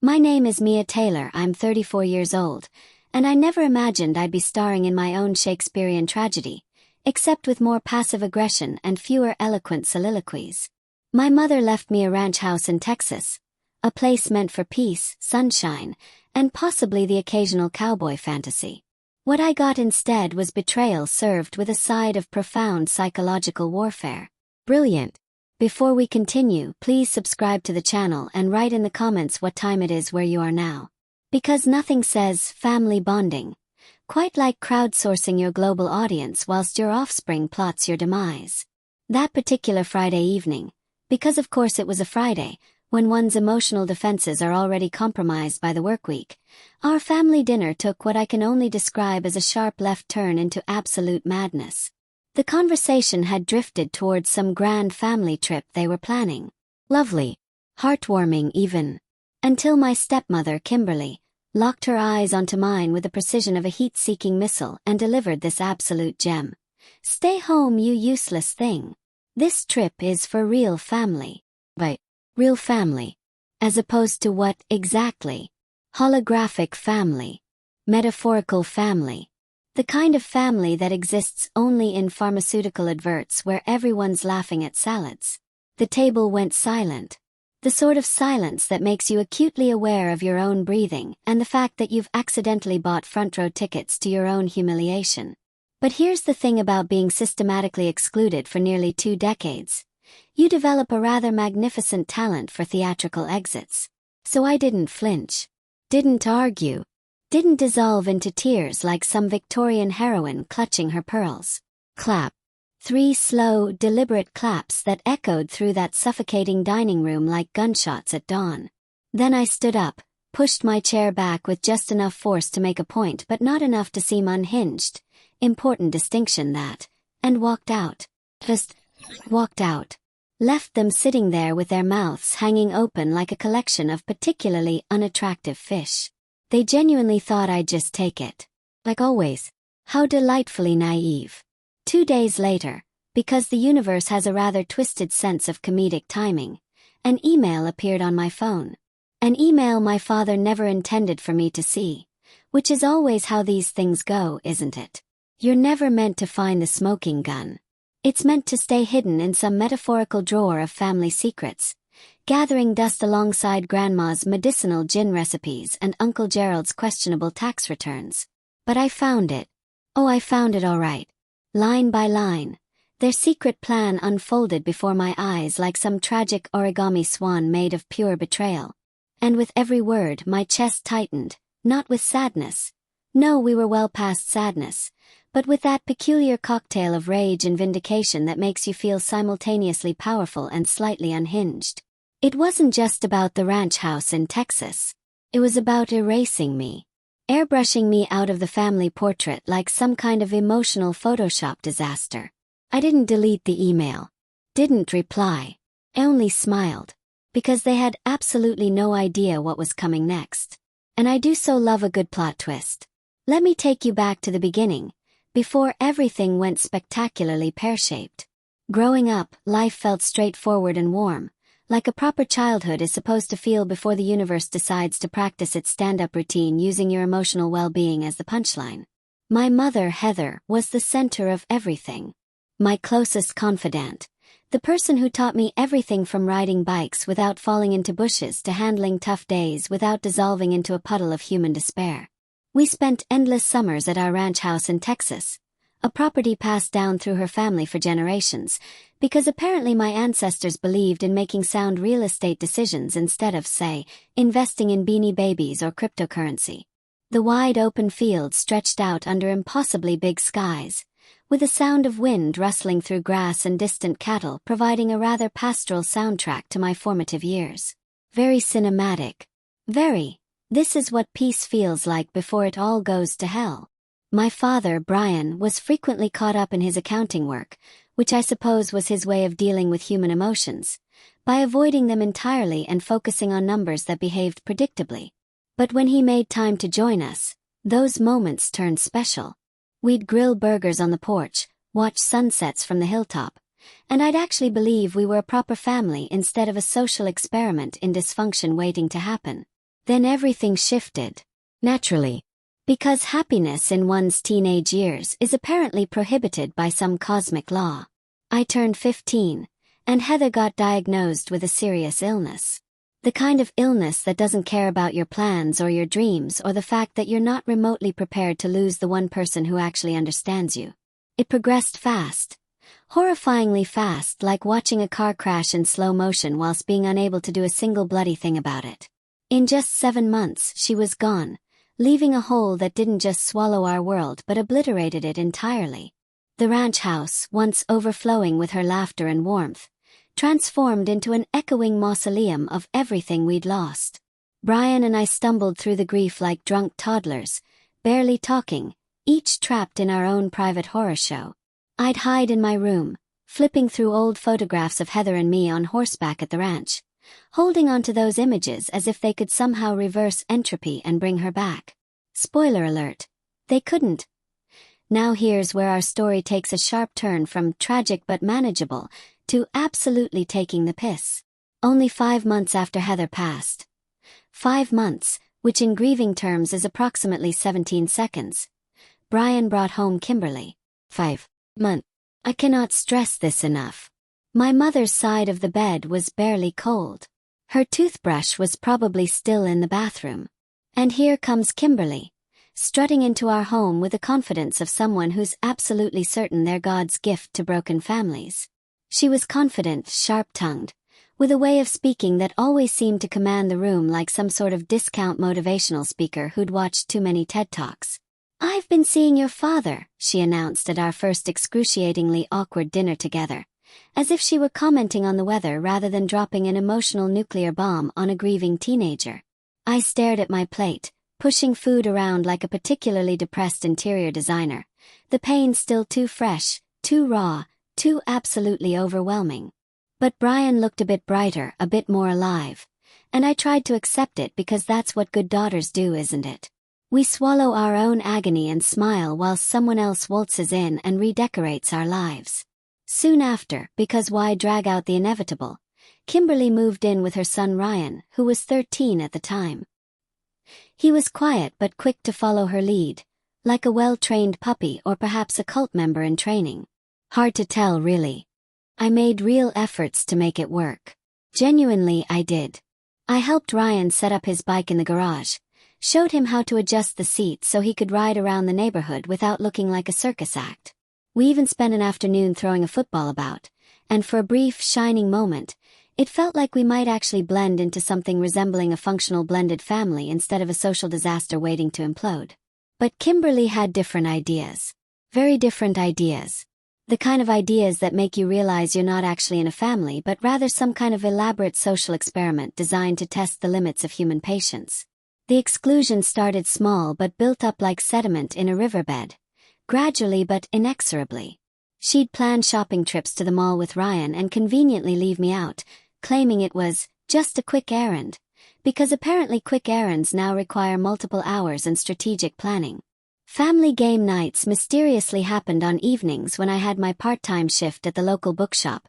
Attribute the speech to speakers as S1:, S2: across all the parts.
S1: My name is Mia Taylor, I'm 34 years old, and I never imagined I'd be starring in my own Shakespearean tragedy, except with more passive aggression and fewer eloquent soliloquies. My mother left me a ranch house in Texas, a place meant for peace, sunshine, and possibly the occasional cowboy fantasy. What I got instead was betrayal served with a side of profound psychological warfare. Brilliant. Before we continue, please subscribe to the channel and write in the comments what time it is where you are now. Because nothing says family bonding quite like crowdsourcing your global audience whilst your offspring plots your demise. That particular Friday evening, because of course it was a Friday, when one's emotional defenses are already compromised by the work week, our family dinner took what I can only describe as a sharp left turn into absolute madness. The conversation had drifted towards some grand family trip they were planning. Lovely. Heartwarming even. Until my stepmother, Kimberly, locked her eyes onto mine with the precision of a heat-seeking missile and delivered this absolute gem. Stay home, you useless thing. This trip is for real family. But real family. As opposed to what, exactly? Holographic family. Metaphorical family. The kind of family that exists only in pharmaceutical adverts where everyone's laughing at salads. The table went silent. The sort of silence that makes you acutely aware of your own breathing and the fact that you've accidentally bought front-row tickets to your own humiliation. But here's the thing about being systematically excluded for nearly 2 decades. You develop a rather magnificent talent for theatrical exits. So I didn't flinch. Didn't argue. Didn't dissolve into tears like some Victorian heroine clutching her pearls. Clap. 3 slow, deliberate claps that echoed through that suffocating dining room like gunshots at dawn. Then I stood up, pushed my chair back with just enough force to make a point but not enough to seem unhinged. Important distinction that. And walked out. Just walked out. Left them sitting there with their mouths hanging open like a collection of particularly unattractive fish. They genuinely thought I'd just take it. Like always. How delightfully naive. 2 days later, because the universe has a rather twisted sense of comedic timing, an email appeared on my phone. An email my father never intended for me to see. Which is always how these things go, isn't it? You're never meant to find the smoking gun. It's meant to stay hidden in some metaphorical drawer of family secrets, gathering dust alongside Grandma's medicinal gin recipes and Uncle Gerald's questionable tax returns. But I found it. Oh, I found it all right. Line by line. Their secret plan unfolded before my eyes like some tragic origami swan made of pure betrayal. And with every word my chest tightened, not with sadness. No, we were well past sadness. But with that peculiar cocktail of rage and vindication that makes you feel simultaneously powerful and slightly unhinged. It wasn't just about the ranch house in Texas. It was about erasing me. Airbrushing me out of the family portrait like some kind of emotional Photoshop disaster. I didn't delete the email. Didn't reply. I only smiled. Because they had absolutely no idea what was coming next. And I do so love a good plot twist. Let me take you back to the beginning, before everything went spectacularly pear-shaped. Growing up, life felt straightforward and warm, like a proper childhood is supposed to feel before the universe decides to practice its stand-up routine using your emotional well-being as the punchline. My mother, Heather, was the center of everything. My closest confidant. The person who taught me everything from riding bikes without falling into bushes to handling tough days without dissolving into a puddle of human despair. We spent endless summers at our ranch house in Texas, a property passed down through her family for generations, because apparently my ancestors believed in making sound real estate decisions instead of, say, investing in Beanie Babies or cryptocurrency. The wide open field stretched out under impossibly big skies, with the sound of wind rustling through grass and distant cattle providing a rather pastoral soundtrack to my formative years. Very cinematic. Very. This is what peace feels like before it all goes to hell. My father, Brian, was frequently caught up in his accounting work, which I suppose was his way of dealing with human emotions, by avoiding them entirely and focusing on numbers that behaved predictably. But when he made time to join us, those moments turned special. We'd grill burgers on the porch, watch sunsets from the hilltop, and I'd actually believe we were a proper family instead of a social experiment in dysfunction waiting to happen. Then everything shifted. Naturally. Because happiness in one's teenage years is apparently prohibited by some cosmic law. I turned 15, and Heather got diagnosed with a serious illness. The kind of illness that doesn't care about your plans or your dreams or the fact that you're not remotely prepared to lose the one person who actually understands you. It progressed fast. Horrifyingly fast, like watching a car crash in slow motion whilst being unable to do a single bloody thing about it. In just 7 months, she was gone, leaving a hole that didn't just swallow our world but obliterated it entirely. The ranch house, once overflowing with her laughter and warmth, transformed into an echoing mausoleum of everything we'd lost. Brian and I stumbled through the grief like drunk toddlers, barely talking, each trapped in our own private horror show. I'd hide in my room, flipping through old photographs of Heather and me on horseback at the ranch, holding onto those images as if they could somehow reverse entropy and bring her back. Spoiler alert, they couldn't. Now here's where our story takes a sharp turn from tragic but manageable to absolutely taking the piss. Only 5 months after Heather passed. 5 months, which in grieving terms is approximately 17 seconds. Brian brought home Kimberly. 5 months. I cannot stress this enough. My mother's side of the bed was barely cold. Her toothbrush was probably still in the bathroom. And here comes Kimberly, strutting into our home with the confidence of someone who's absolutely certain they're God's gift to broken families. She was confident, sharp-tongued, with a way of speaking that always seemed to command the room like some sort of discount motivational speaker who'd watched too many TED Talks. "I've been seeing your father," she announced at our first excruciatingly awkward dinner together, as if she were commenting on the weather rather than dropping an emotional nuclear bomb on a grieving teenager. I stared at my plate, pushing food around like a particularly depressed interior designer, the pain still too fresh, too raw, too absolutely overwhelming. But Brian looked a bit brighter, a bit more alive, and I tried to accept it because that's what good daughters do, isn't it? We swallow our own agony and smile while someone else waltzes in and redecorates our lives. Soon after, because why drag out the inevitable, Kimberly moved in with her son Ryan, who was 13 at the time. He was quiet but quick to follow her lead, like a well-trained puppy or perhaps a cult member in training. Hard to tell, really. I made real efforts to make it work. Genuinely, I did. I helped Ryan set up his bike in the garage, showed him how to adjust the seat so he could ride around the neighborhood without looking like a circus act. We even spent an afternoon throwing a football about, and for a brief, shining moment, it felt like we might actually blend into something resembling a functional blended family instead of a social disaster waiting to implode. But Kimberly had different ideas. Very different ideas. The kind of ideas that make you realize you're not actually in a family but rather some kind of elaborate social experiment designed to test the limits of human patience. The exclusion started small but built up like sediment in a riverbed, gradually but inexorably. She'd plan shopping trips to the mall with Ryan and conveniently leave me out, claiming it was just a quick errand, because apparently quick errands now require multiple hours and strategic planning. Family game nights mysteriously happened on evenings when I had my part-time shift at the local bookshop,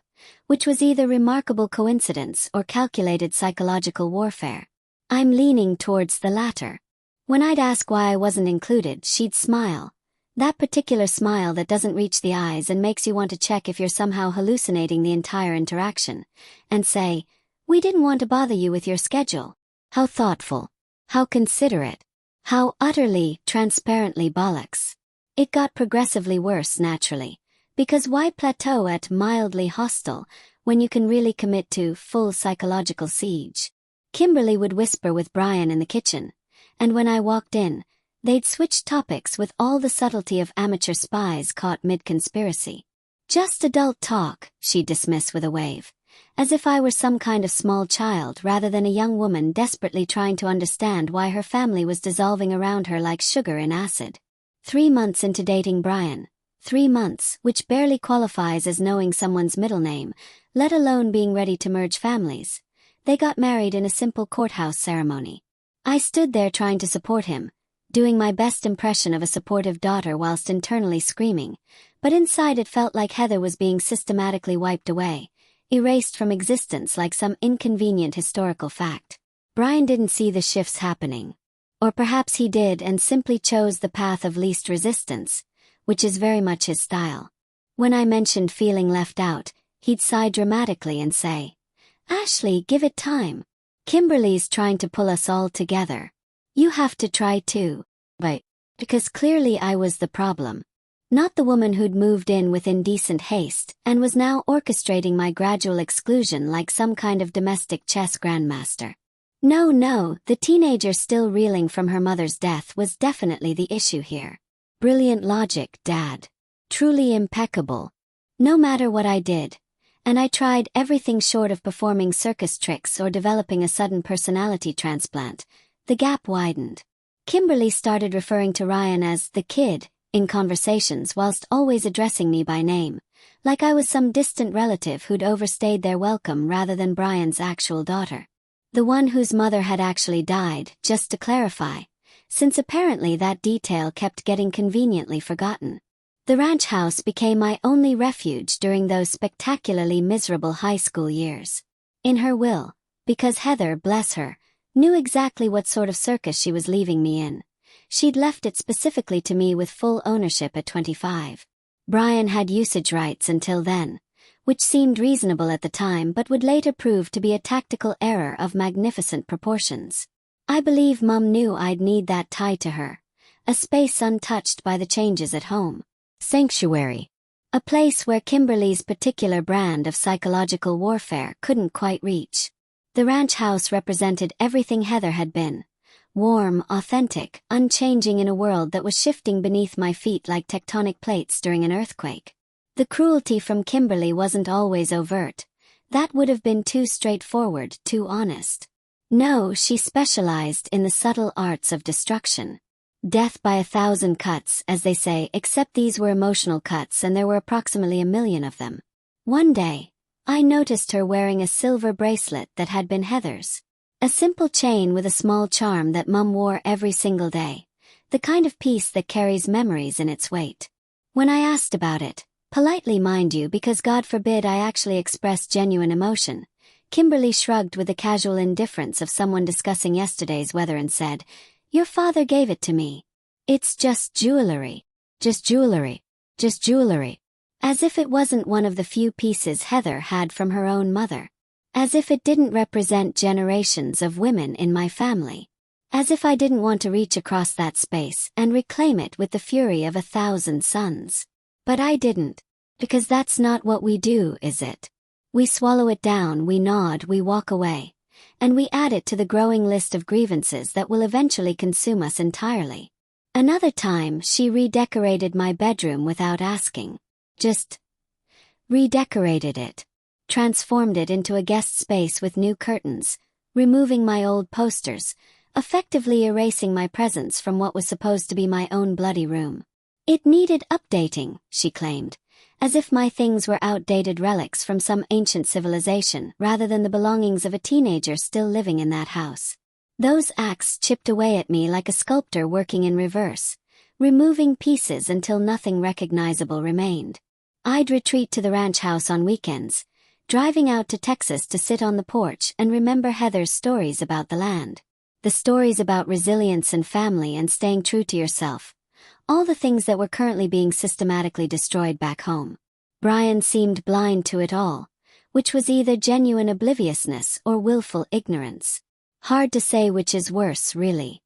S1: which was either remarkable coincidence or calculated psychological warfare. I'm leaning towards the latter. When I'd ask why I wasn't included, she'd smile. That particular smile that doesn't reach the eyes and makes you want to check if you're somehow hallucinating the entire interaction, and say, "We didn't want to bother you with your schedule." How thoughtful. How considerate. How utterly, transparently bollocks. It got progressively worse, naturally, because why plateau at mildly hostile when you can really commit to full psychological siege? Kimberly would whisper with Brian in the kitchen, and when I walked in, they'd switch topics with all the subtlety of amateur spies caught mid-conspiracy. "Just adult talk," she'd dismiss with a wave, as if I were some kind of small child rather than a young woman desperately trying to understand why her family was dissolving around her like sugar in acid. 3 months into dating Brian, 3 months, which barely qualifies as knowing someone's middle name, let alone being ready to merge families, they got married in a simple courthouse ceremony. I stood there trying to support him, doing my best impression of a supportive daughter whilst internally screaming, but inside it felt like Heather was being systematically wiped away, erased from existence like some inconvenient historical fact. Brian didn't see the shifts happening. Or perhaps he did and simply chose the path of least resistance, which is very much his style. When I mentioned feeling left out, he'd sigh dramatically and say, "Ashley, give it time. Kimberly's trying to pull us all together. You have to try too." But because clearly I was the problem. Not the woman who'd moved in with indecent haste and was now orchestrating my gradual exclusion like some kind of domestic chess grandmaster. No, the teenager still reeling from her mother's death was definitely the issue here. Brilliant logic, Dad. Truly impeccable. No matter what I did, and I tried everything short of performing circus tricks or developing a sudden personality transplant, the gap widened. Kimberly started referring to Ryan as the kid in conversations whilst always addressing me by name, like I was some distant relative who'd overstayed their welcome rather than Brian's actual daughter. The one whose mother had actually died, just to clarify, since apparently that detail kept getting conveniently forgotten. The ranch house became my only refuge during those spectacularly miserable high school years. In her will, because Heather, bless her, knew exactly what sort of circus she was leaving me in, she'd left it specifically to me with full ownership at 25. Brian had usage rights until then, which seemed reasonable at the time but would later prove to be a tactical error of magnificent proportions. I believe Mum knew I'd need that tie to her, a space untouched by the changes at home. Sanctuary. A place where Kimberly's particular brand of psychological warfare couldn't quite reach. The ranch house represented everything Heather had been. Warm, authentic, unchanging in a world that was shifting beneath my feet like tectonic plates during an earthquake. The cruelty from Kimberly wasn't always overt. That would have been too straightforward, too honest. No, she specialized in the subtle arts of destruction. Death by 1,000 cuts, as they say, except these were emotional cuts and there were approximately 1 million of them. One day, I noticed her wearing a silver bracelet that had been Heather's. A simple chain with a small charm that Mum wore every single day. The kind of piece that carries memories in its weight. When I asked about it, politely mind you because God forbid I actually expressed genuine emotion, Kimberly shrugged with the casual indifference of someone discussing yesterday's weather and said, "Your father gave it to me. It's just jewelry. Just jewelry. Just jewelry." As if it wasn't one of the few pieces Heather had from her own mother. As if it didn't represent generations of women in my family. As if I didn't want to reach across that space and reclaim it with the fury of 1,000 suns. But I didn't. Because that's not what we do, is it? We swallow it down, we nod, we walk away. And we add it to the growing list of grievances that will eventually consume us entirely. Another time, she redecorated my bedroom without asking. Just redecorated it. Transformed it into a guest space with new curtains, removing my old posters, effectively erasing my presence from what was supposed to be my own bloody room. It needed updating, she claimed, as if my things were outdated relics from some ancient civilization rather than the belongings of a teenager still living in that house. Those acts chipped away at me like a sculptor working in reverse, removing pieces until nothing recognizable remained. I'd retreat to the ranch house on weekends, driving out to Texas to sit on the porch and remember Heather's stories about the land. The stories about resilience and family and staying true to yourself. All the things that were currently being systematically destroyed back home. Brian seemed blind to it all, which was either genuine obliviousness or willful ignorance. Hard to say which is worse, really.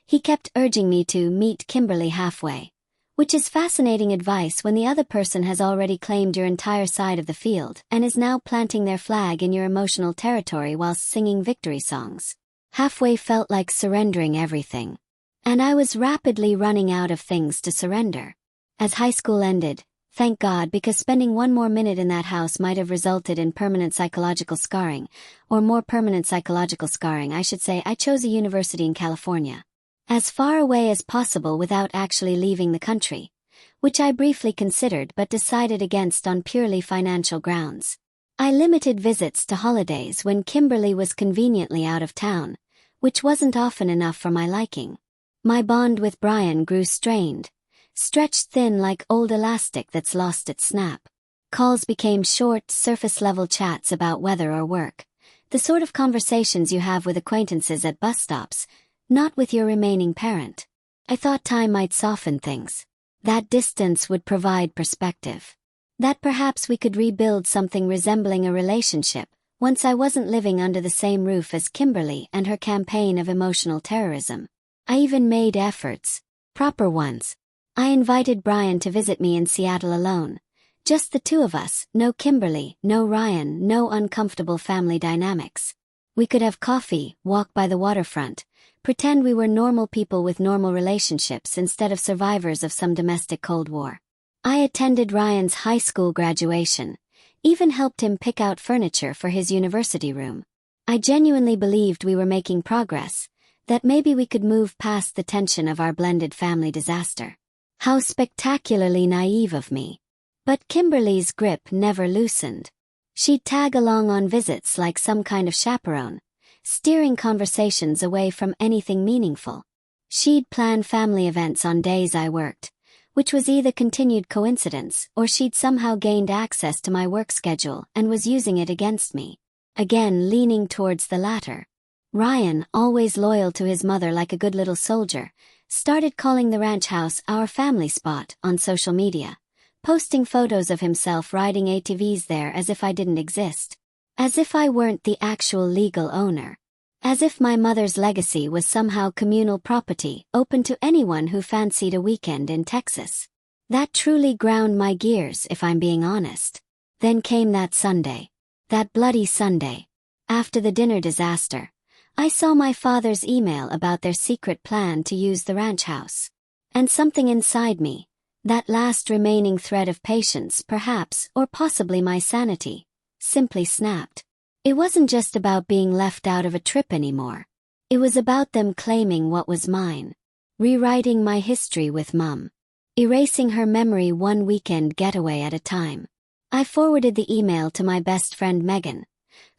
S1: He kept urging me to meet Kimberly halfway, which is fascinating advice when the other person has already claimed your entire side of the field and is now planting their flag in your emotional territory whilst singing victory songs. Halfway felt like surrendering everything. And I was rapidly running out of things to surrender. As high school ended, thank God, because spending one more minute in that house might have resulted in permanent psychological scarring, or more permanent psychological scarring, I should say. I chose a university in California. As far away as possible without actually leaving the country, which I briefly considered but decided against on purely financial grounds. I limited visits to holidays when Kimberly was conveniently out of town, which wasn't often enough for my liking. My bond with Brian grew strained, stretched thin like old elastic that's lost its snap. Calls became short, surface-level chats about weather or work, The sort of conversations you have with acquaintances at bus stops, not with your remaining parent. I thought time might soften things. That distance would provide perspective. That perhaps we could rebuild something resembling a relationship, once I wasn't living under the same roof as Kimberly and her campaign of emotional terrorism. I even made efforts. Proper ones. I invited Brian to visit me in Seattle alone. Just the two of us, no Kimberly, no Ryan, no uncomfortable family dynamics. We could have coffee, walk by the waterfront, pretend we were normal people with normal relationships instead of survivors of some domestic Cold War. I attended Ryan's high school graduation, even helped him pick out furniture for his university room. I genuinely believed we were making progress, that maybe we could move past the tension of our blended family disaster. How spectacularly naive of me. But Kimberly's grip never loosened. She'd tag along on visits like some kind of chaperone, steering conversations away from anything meaningful. She'd plan family events on days I worked, which was either continued coincidence or she'd somehow gained access to my work schedule and was using it against me. Again leaning towards the latter. Ryan, always loyal to his mother like a good little soldier, started calling the ranch house our family spot on social media, posting photos of himself riding ATVs there as if I didn't exist. As if I weren't the actual legal owner. As if my mother's legacy was somehow communal property, open to anyone who fancied a weekend in Texas. That truly ground my gears, if I'm being honest. Then came that Sunday. That bloody Sunday. After the dinner disaster, I saw my father's email about their secret plan to use the ranch house. And something inside me, that last remaining thread of patience perhaps, or possibly my sanity, simply snapped. It wasn't just about being left out of a trip anymore. It was about them claiming what was mine. Rewriting my history with Mum. Erasing her memory one weekend getaway at a time. I forwarded the email to my best friend Megan,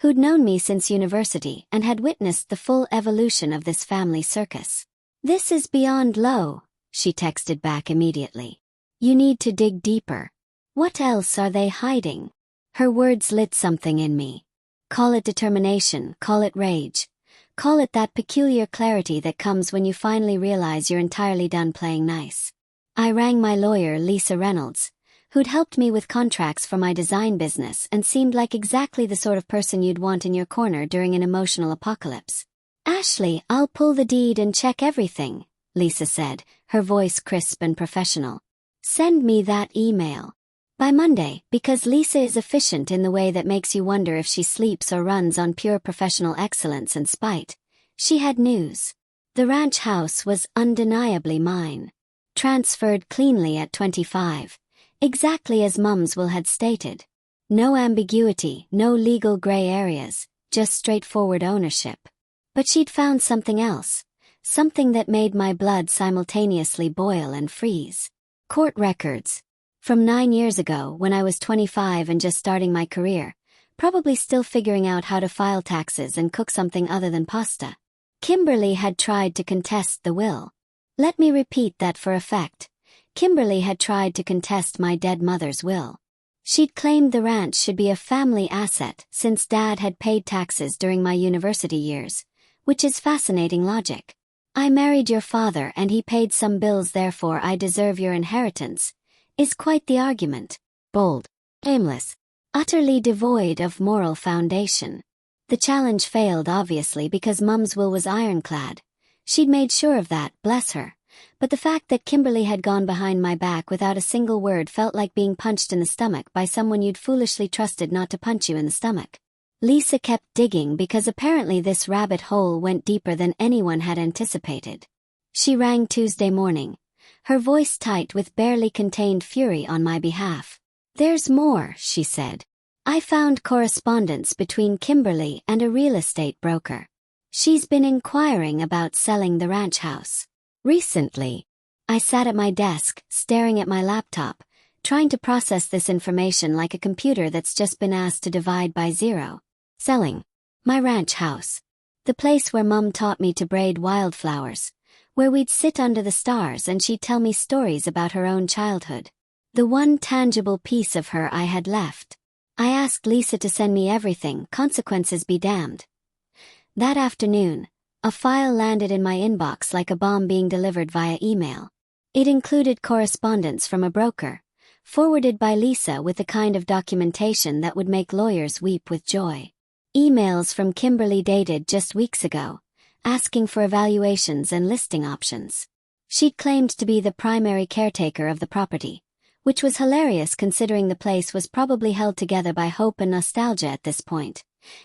S1: who'd known me since university and had witnessed the full evolution of this family circus. "This is beyond low," she texted back immediately. "You need to dig deeper. What else are they hiding?" Her words lit something in me. Call it determination, call it rage. Call it that peculiar clarity that comes when you finally realize you're entirely done playing nice. I rang my lawyer, Lisa Reynolds, who'd helped me with contracts for my design business and seemed like exactly the sort of person you'd want in your corner during an emotional apocalypse. "Ashley, I'll pull the deed and check everything," Lisa said, her voice crisp and professional. "Send me that email by Monday, because Lisa is efficient in the way that makes you wonder if she sleeps or runs on pure professional excellence and spite. She had news. The ranch house was undeniably mine. Transferred cleanly at 25. Exactly as Mum's will had stated. No ambiguity, no legal gray areas, just straightforward ownership. But she'd found something else. Something that made my blood simultaneously boil and freeze. Court records. From 9 years ago, when I was 25 and just starting my career, probably still figuring out how to file taxes and cook something other than pasta. Kimberly had tried to contest the will. Let me repeat that for effect. Kimberly had tried to contest my dead mother's will. She'd claimed the ranch should be a family asset since Dad had paid taxes during my university years, which is fascinating logic. "I married your father and he paid some bills, therefore I deserve your inheritance," is quite the argument. Bold, aimless, utterly devoid of moral foundation. The challenge failed obviously because Mum's will was ironclad. She'd made sure of that, bless her. But the fact that Kimberly had gone behind my back without a single word felt like being punched in the stomach by someone you'd foolishly trusted not to punch you in the stomach. Lisa kept digging because apparently this rabbit hole went deeper than anyone had anticipated. She rang Tuesday morning, her voice tight with barely contained fury on my behalf. "There's more," she said. "I found correspondence between Kimberly and a real estate broker. She's been inquiring about selling the ranch house. Recently." I sat at my desk, staring at my laptop, trying to process this information like a computer that's just been asked to divide by zero. Selling my ranch house. The place where Mum taught me to braid wildflowers, where we'd sit under the stars and she'd tell me stories about her own childhood. The one tangible piece of her I had left. I asked Lisa to send me everything, consequences be damned. That afternoon, a file landed in my inbox like a bomb being delivered via email. It included correspondence from a broker, forwarded by Lisa with the kind of documentation that would make lawyers weep with joy. Emails from Kimberly dated just weeks ago, asking for evaluations and listing options. She'd claimed to be the primary caretaker of the property, which was hilarious considering the place was probably held together by hope and nostalgia at this point,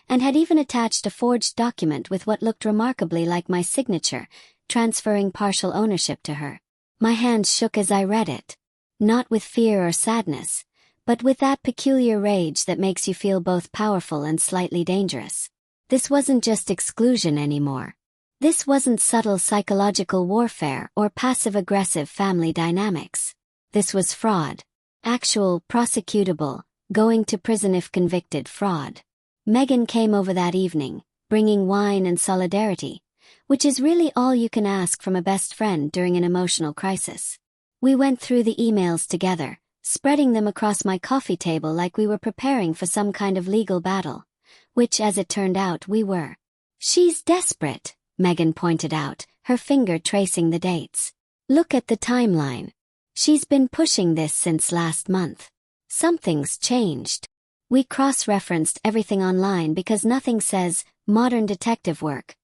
S1: and had even attached a forged document with what looked remarkably like my signature, transferring partial ownership to her. My hands shook as I read it. Not with fear or sadness, but with that peculiar rage that makes you feel both powerful and slightly dangerous. This wasn't just exclusion anymore. This wasn't subtle psychological warfare or passive-aggressive family dynamics. This was fraud. Actual, prosecutable, going to prison if convicted fraud. Megan came over that evening, bringing wine and solidarity, which is really all you can ask from a best friend during an emotional crisis. We went through the emails together, spreading them across my coffee table like we were preparing for some kind of legal battle, which, as it turned out, we were. She's desperate, Megan pointed out, her finger tracing the dates. Look at the timeline. She's been pushing this since last month. Something's changed. We cross-referenced everything online because nothing says modern detective work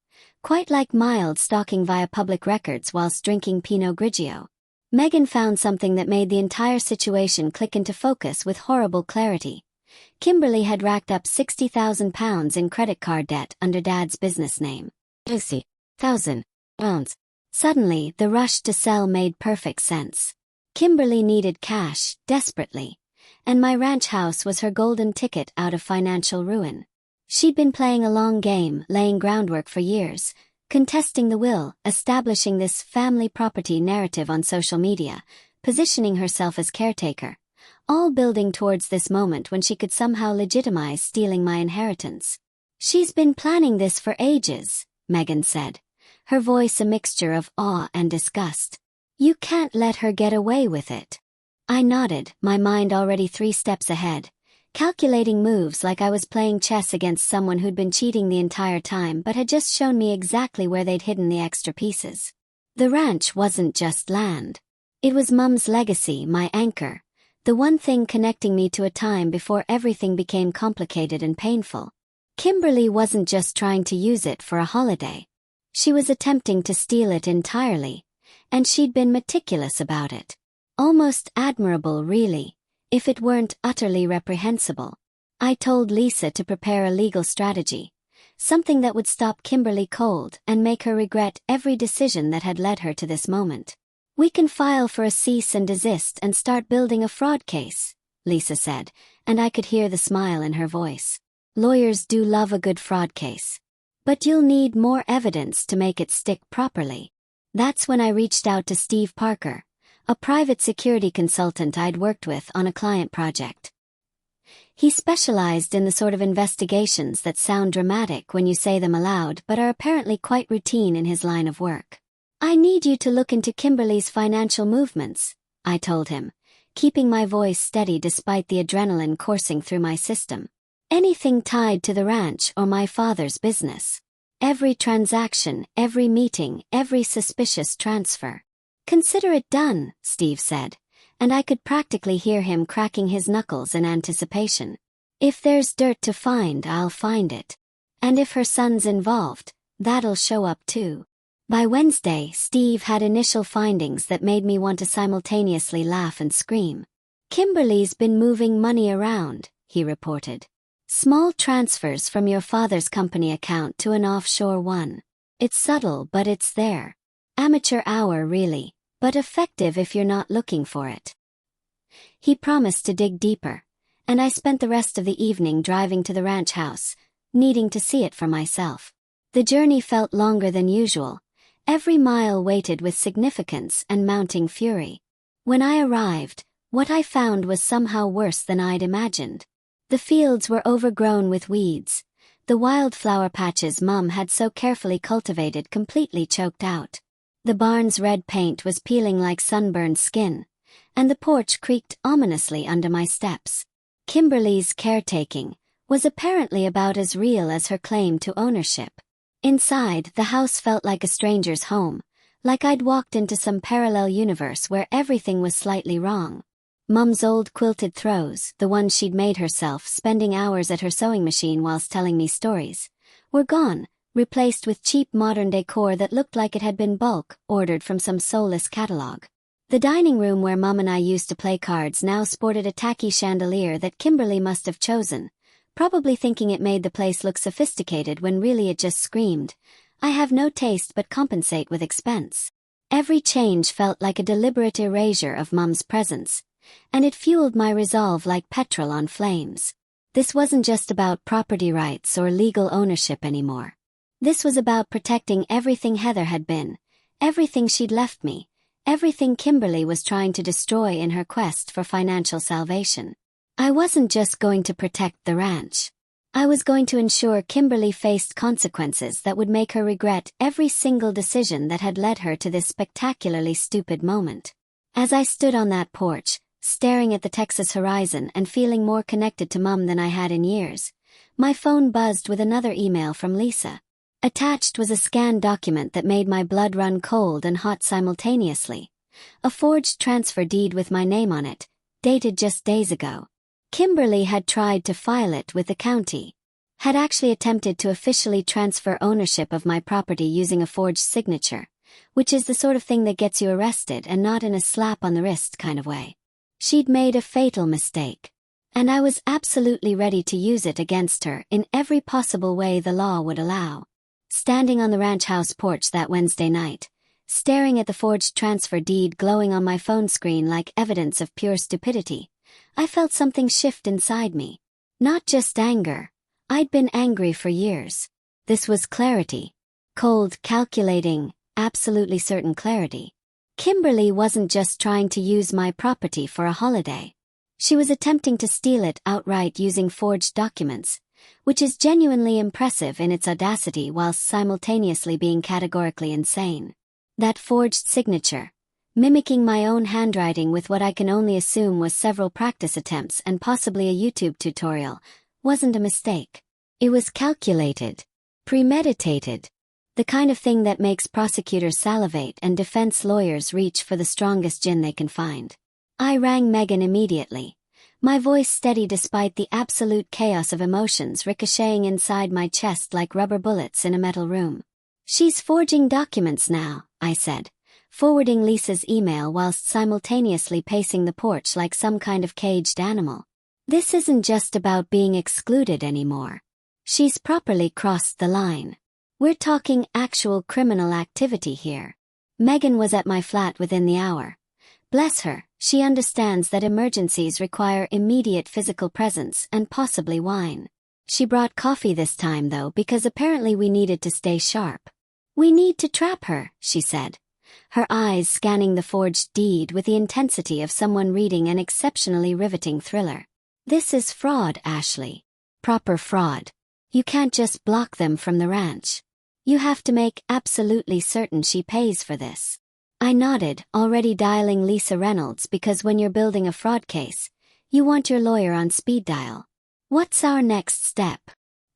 S1: quite like mild stalking via public records whilst drinking Pinot Grigio. Megan found something that made the entire situation click into focus with horrible clarity. Kimberly had racked up £60,000 in credit card debt under Dad's business name. £60,000. Suddenly, the rush to sell made perfect sense. Kimberly needed cash, desperately, and my ranch house was her golden ticket out of financial ruin. She'd been playing a long game, laying groundwork for years, contesting the will, establishing this family property narrative on social media, positioning herself as caretaker, all building towards this moment when she could somehow legitimize stealing my inheritance. She's been planning this for ages, Megan said, her voice a mixture of awe and disgust. You can't let her get away with it. I nodded, my mind already 3 steps ahead, calculating moves like I was playing chess against someone who'd been cheating the entire time but had just shown me exactly where they'd hidden the extra pieces. The ranch wasn't just land. It was Mum's legacy, my anchor, the one thing connecting me to a time before everything became complicated and painful. Kimberly wasn't just trying to use it for a holiday. She was attempting to steal it entirely, and she'd been meticulous about it. Almost admirable, really, if it weren't utterly reprehensible. I told Lisa to prepare a legal strategy, something that would stop Kimberly cold and make her regret every decision that had led her to this moment. We can file for a cease and desist and start building a fraud case, Lisa said, and I could hear the smile in her voice. Lawyers do love a good fraud case. But you'll need more evidence to make it stick properly. That's when I reached out to Steve Parker, a private security consultant I'd worked with on a client project. He specialized in the sort of investigations that sound dramatic when you say them aloud but are apparently quite routine in his line of work. I need you to look into Kimberly's financial movements, I told him, keeping my voice steady despite the adrenaline coursing through my system. Anything tied to the ranch or my father's business. Every transaction, every meeting, every suspicious transfer. Consider it done, Steve said, and I could practically hear him cracking his knuckles in anticipation. If there's dirt to find, I'll find it. And if her son's involved, that'll show up too. By Wednesday, Steve had initial findings that made me want to simultaneously laugh and scream. Kimberly's been moving money around, he reported. Small transfers from your father's company account to an offshore one. It's subtle, but it's there. Amateur hour, really, but effective if you're not looking for it. He promised to dig deeper, and I spent the rest of the evening driving to the ranch house, needing to see it for myself. The journey felt longer than usual, every mile weighted with significance and mounting fury. When I arrived, what I found was somehow worse than I'd imagined. The fields were overgrown with weeds, the wildflower patches Mum had so carefully cultivated completely choked out. The barn's red paint was peeling like sunburned skin, and the porch creaked ominously under my steps. Kimberly's caretaking was apparently about as real as her claim to ownership. Inside, the house felt like a stranger's home, like I'd walked into some parallel universe where everything was slightly wrong. Mum's old quilted throws, the ones she'd made herself spending hours at her sewing machine whilst telling me stories, were gone, replaced with cheap modern decor that looked like it had been bulk ordered from some soulless catalog. The dining room where Mum and I used to play cards now sported a tacky chandelier that Kimberly must have chosen, probably thinking it made the place look sophisticated when really it just screamed, "I have no taste but compensate with expense." Every change felt like a deliberate erasure of Mum's presence, and it fueled my resolve like petrol on flames. This wasn't just about property rights or legal ownership anymore. This was about protecting everything Heather had been, everything she'd left me, everything Kimberly was trying to destroy in her quest for financial salvation. I wasn't just going to protect the ranch. I was going to ensure Kimberly faced consequences that would make her regret every single decision that had led her to this spectacularly stupid moment. As I stood on that porch, staring at the Texas horizon and feeling more connected to Mum than I had in years, my phone buzzed with another email from Lisa. Attached was a scanned document that made my blood run cold and hot simultaneously. A forged transfer deed with my name on it, dated just days ago. Kimberly had tried to file it with the county. Had actually attempted to officially transfer ownership of my property using a forged signature, which is the sort of thing that gets you arrested and not in a slap on the wrist kind of way. She'd made a fatal mistake, and I was absolutely ready to use it against her in every possible way the law would allow. Standing on the ranch house porch that Wednesday night, staring at the forged transfer deed glowing on my phone screen like evidence of pure stupidity, I felt something shift inside me. Not just anger. I'd been angry for years. This was clarity. Cold, calculating, absolutely certain clarity. Kimberly wasn't just trying to use my property for a holiday. She was attempting to steal it outright using forged documents, which is genuinely impressive in its audacity whilst simultaneously being categorically insane. That forged signature, mimicking my own handwriting with what I can only assume was several practice attempts and possibly a YouTube tutorial, wasn't a mistake. It was calculated, premeditated, the kind of thing that makes prosecutors salivate and defense lawyers reach for the strongest gin they can find. I rang Megan immediately, my voice steady despite the absolute chaos of emotions ricocheting inside my chest like rubber bullets in a metal room. "She's forging documents now," I said, forwarding Lisa's email whilst simultaneously pacing the porch like some kind of caged animal. "This isn't just about being excluded anymore. She's properly crossed the line. We're talking actual criminal activity here." Megan was at my flat within the hour. Bless her, she understands that emergencies require immediate physical presence and possibly wine. She brought coffee this time though because apparently we needed to stay sharp. "We need to trap her," she said, her eyes scanning the forged deed with the intensity of someone reading an exceptionally riveting thriller. "This is fraud, Ashley. Proper fraud. You can't just block them from the ranch. You have to make absolutely certain she pays for this." I nodded, already dialing Lisa Reynolds because when you're building a fraud case, you want your lawyer on speed dial. "What's our next step?"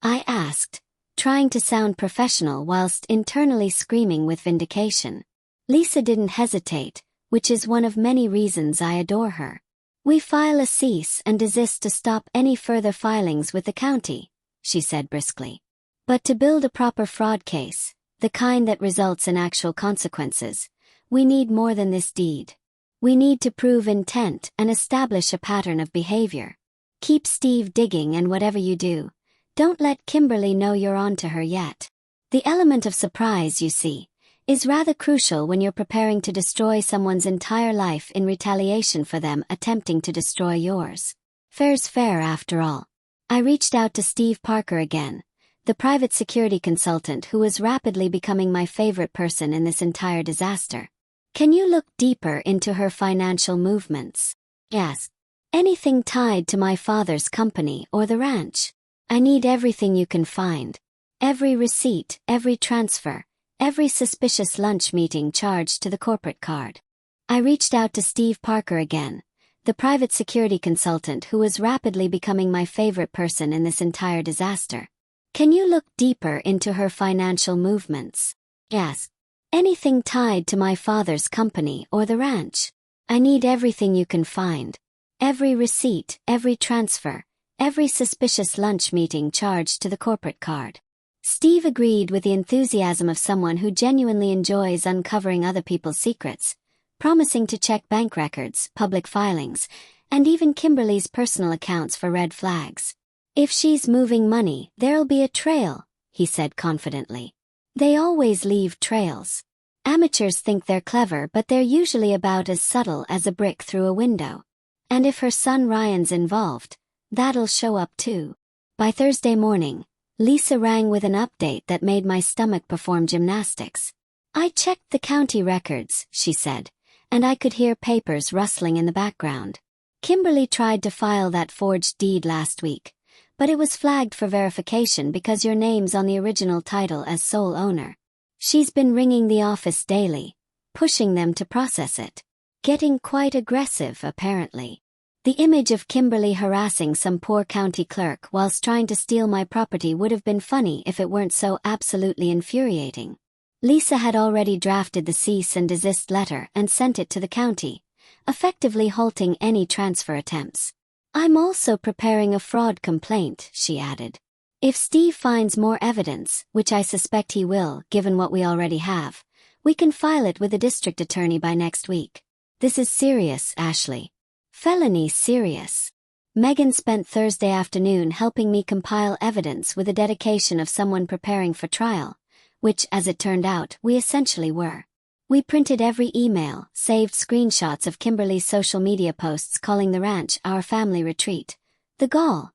S1: I asked, trying to sound professional whilst internally screaming with vindication. Lisa didn't hesitate, which is one of many reasons I adore her. "We file a cease and desist to stop any further filings with the county," she said briskly. "But to build a proper fraud case, the kind that results in actual consequences, we need more than this deed. We need to prove intent and establish a pattern of behavior. Keep Steve digging, and whatever you do, don't let Kimberly know you're on to her yet." The element of surprise, you see, is rather crucial when you're preparing to destroy someone's entire life in retaliation for them attempting to destroy yours. Fair's fair after all. I reached out to Steve Parker again, the private security consultant who was rapidly becoming my favorite person in this entire disaster. "Can you look deeper into her financial movements?" "Yes. Anything tied to my father's company or the ranch. I need everything you can find. Every receipt, every transfer, every suspicious lunch meeting charged to the corporate card." I reached out to Steve Parker again, the private security consultant who was rapidly becoming my favorite person in this entire disaster. Can you look deeper into her financial movements? Yes. Anything tied to my father's company or the ranch. I need everything you can find. Every receipt, every transfer, every suspicious lunch meeting charged to the corporate card. Steve agreed with the enthusiasm of someone who genuinely enjoys uncovering other people's secrets, promising to check bank records, public filings, and even Kimberly's personal accounts for red flags. If she's moving money, there'll be a trail, he said confidently. They always leave trails. Amateurs think they're clever, but they're usually about as subtle as a brick through a window. And if her son Ryan's involved, that'll show up too. By Thursday morning, Lisa rang with an update that made my stomach perform gymnastics. I checked the county records, she said, and I could hear papers rustling in the background. Kimberly tried to file that forged deed last week, but it was flagged for verification because your name's on the original title as sole owner. She's been ringing the office daily, pushing them to process it. Getting quite aggressive, apparently. The image of Kimberly harassing some poor county clerk whilst trying to steal my property would have been funny if it weren't so absolutely infuriating. Lisa had already drafted the cease and desist letter and sent it to the county, effectively halting any transfer attempts. I'm also preparing a fraud complaint, she added. If Steve finds more evidence, which I suspect he will, given what we already have, we can file it with the district attorney by next week. This is serious, Ashley. Felony serious. Megan spent Thursday afternoon helping me compile evidence with a dedication of someone preparing for trial, which, as it turned out, we essentially were. We printed every email, saved screenshots of Kimberly's social media posts calling the ranch our family retreat, the gall,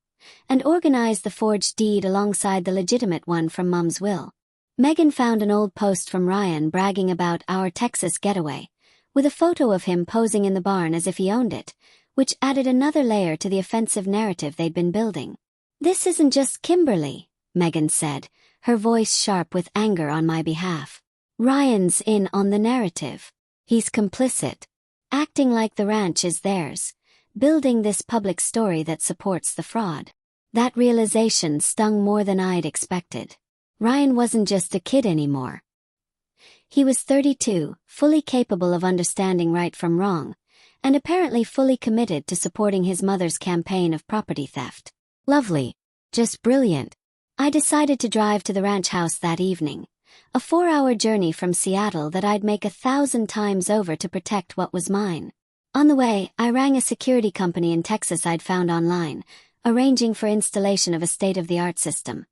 S1: and organized the forged deed alongside the legitimate one from Mum's will. Megan found an old post from Ryan bragging about our Texas getaway, with a photo of him posing in the barn as if he owned it, which added another layer to the offensive narrative they'd been building. This isn't just Kimberly, Megan said, her voice sharp with anger on my behalf. Ryan's in on the narrative. He's complicit. Acting like the ranch is theirs, building this public story that supports the fraud. That realization stung more than I'd expected. Ryan wasn't just a kid anymore. He was 32, fully capable of understanding right from wrong, and apparently fully committed to supporting his mother's campaign of property theft. Lovely. Just brilliant. I decided to drive to the ranch house that evening, a 4-hour journey from Seattle that I'd make 1,000 times over to protect what was mine. On the way, I rang a security company in Texas I'd found online, arranging for installation of a state-of-the-art system.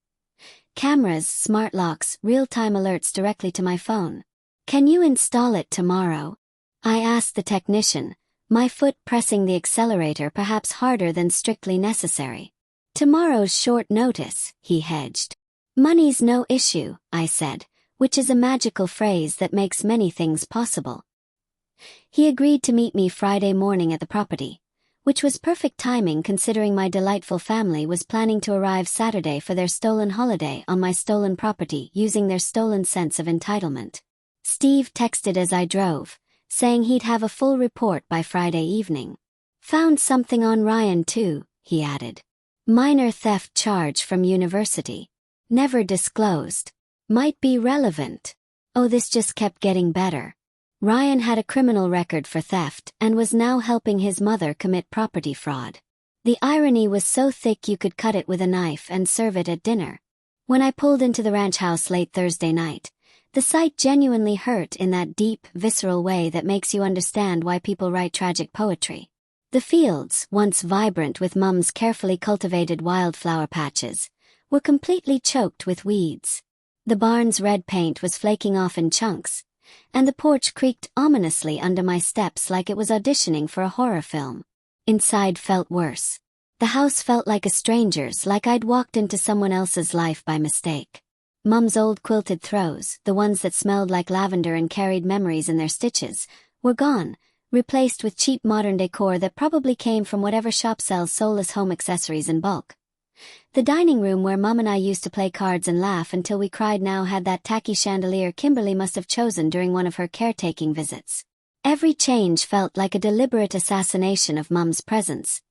S1: Cameras, smart locks, real-time alerts directly to my phone. Can you install it tomorrow? I asked the technician, my foot pressing the accelerator perhaps harder than strictly necessary. Tomorrow's short notice, he hedged. Money's no issue, I said, which is a magical phrase that makes many things possible. He agreed to meet me Friday morning at the property, which was perfect timing considering my delightful family was planning to arrive Saturday for their stolen holiday on my stolen property using their stolen sense of entitlement. Steve texted as I drove, saying he'd have a full report by Friday evening. Found something on Ryan too, he added. Minor theft charge from university. Never disclosed. Might be relevant. Oh, this just kept getting better. Ryan had a criminal record for theft and was now helping his mother commit property fraud. The irony was so thick you could cut it with a knife and serve it at dinner. When I pulled into the ranch house late Thursday night, the sight genuinely hurt in that deep, visceral way that makes you understand why people write tragic poetry. The fields, once vibrant with Mum's carefully cultivated wildflower patches, were completely choked with weeds. The barn's red paint was flaking off in chunks, and the porch creaked ominously under my steps like it was auditioning for a horror film. Inside felt worse. The house felt like a stranger's, like I'd walked into someone else's life by mistake. Mum's old quilted throws, the ones that smelled like lavender and carried memories in their stitches, were gone, replaced with cheap modern decor that probably came from whatever shop sells soulless home accessories in bulk. The dining room where Mum and I used to play cards and laugh until we cried now had that tacky chandelier Kimberly must have chosen during one of her caretaking visits. Every change felt like a deliberate assassination of Mum's presence,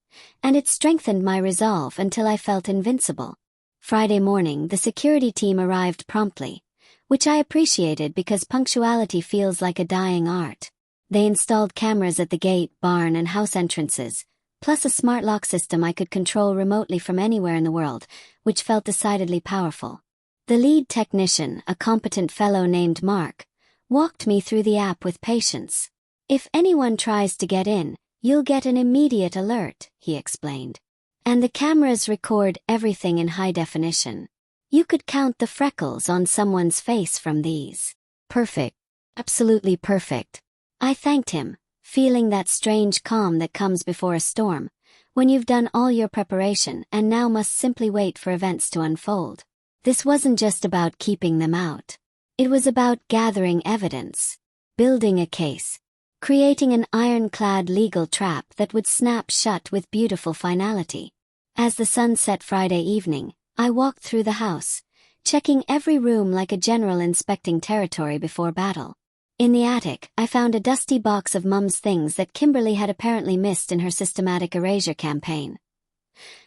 S1: and it strengthened my resolve until I felt invincible. Friday morning, the security team arrived promptly, which I appreciated because punctuality feels like a dying art. They installed cameras at the gate, barn, and house entrances, plus a smart lock system I could control remotely from anywhere in the world, which felt decidedly powerful. The lead technician, a competent fellow named Mark, walked me through the app with patience. "If anyone tries to get in, you'll get an immediate alert," he explained. "And the cameras record everything in high definition. You could count the freckles on someone's face from these." Perfect. Absolutely perfect. I thanked him, feeling that strange calm that comes before a storm, when you've done all your preparation and now must simply wait for events to unfold. This wasn't just about keeping them out. It was about gathering evidence, building a case, creating an ironclad legal trap that would snap shut with beautiful finality. As the sun set Friday evening, I walked through the house, checking every room like a general inspecting territory before battle. In the attic, I found a dusty box of Mum's things that Kimberly had apparently missed in her systematic erasure campaign.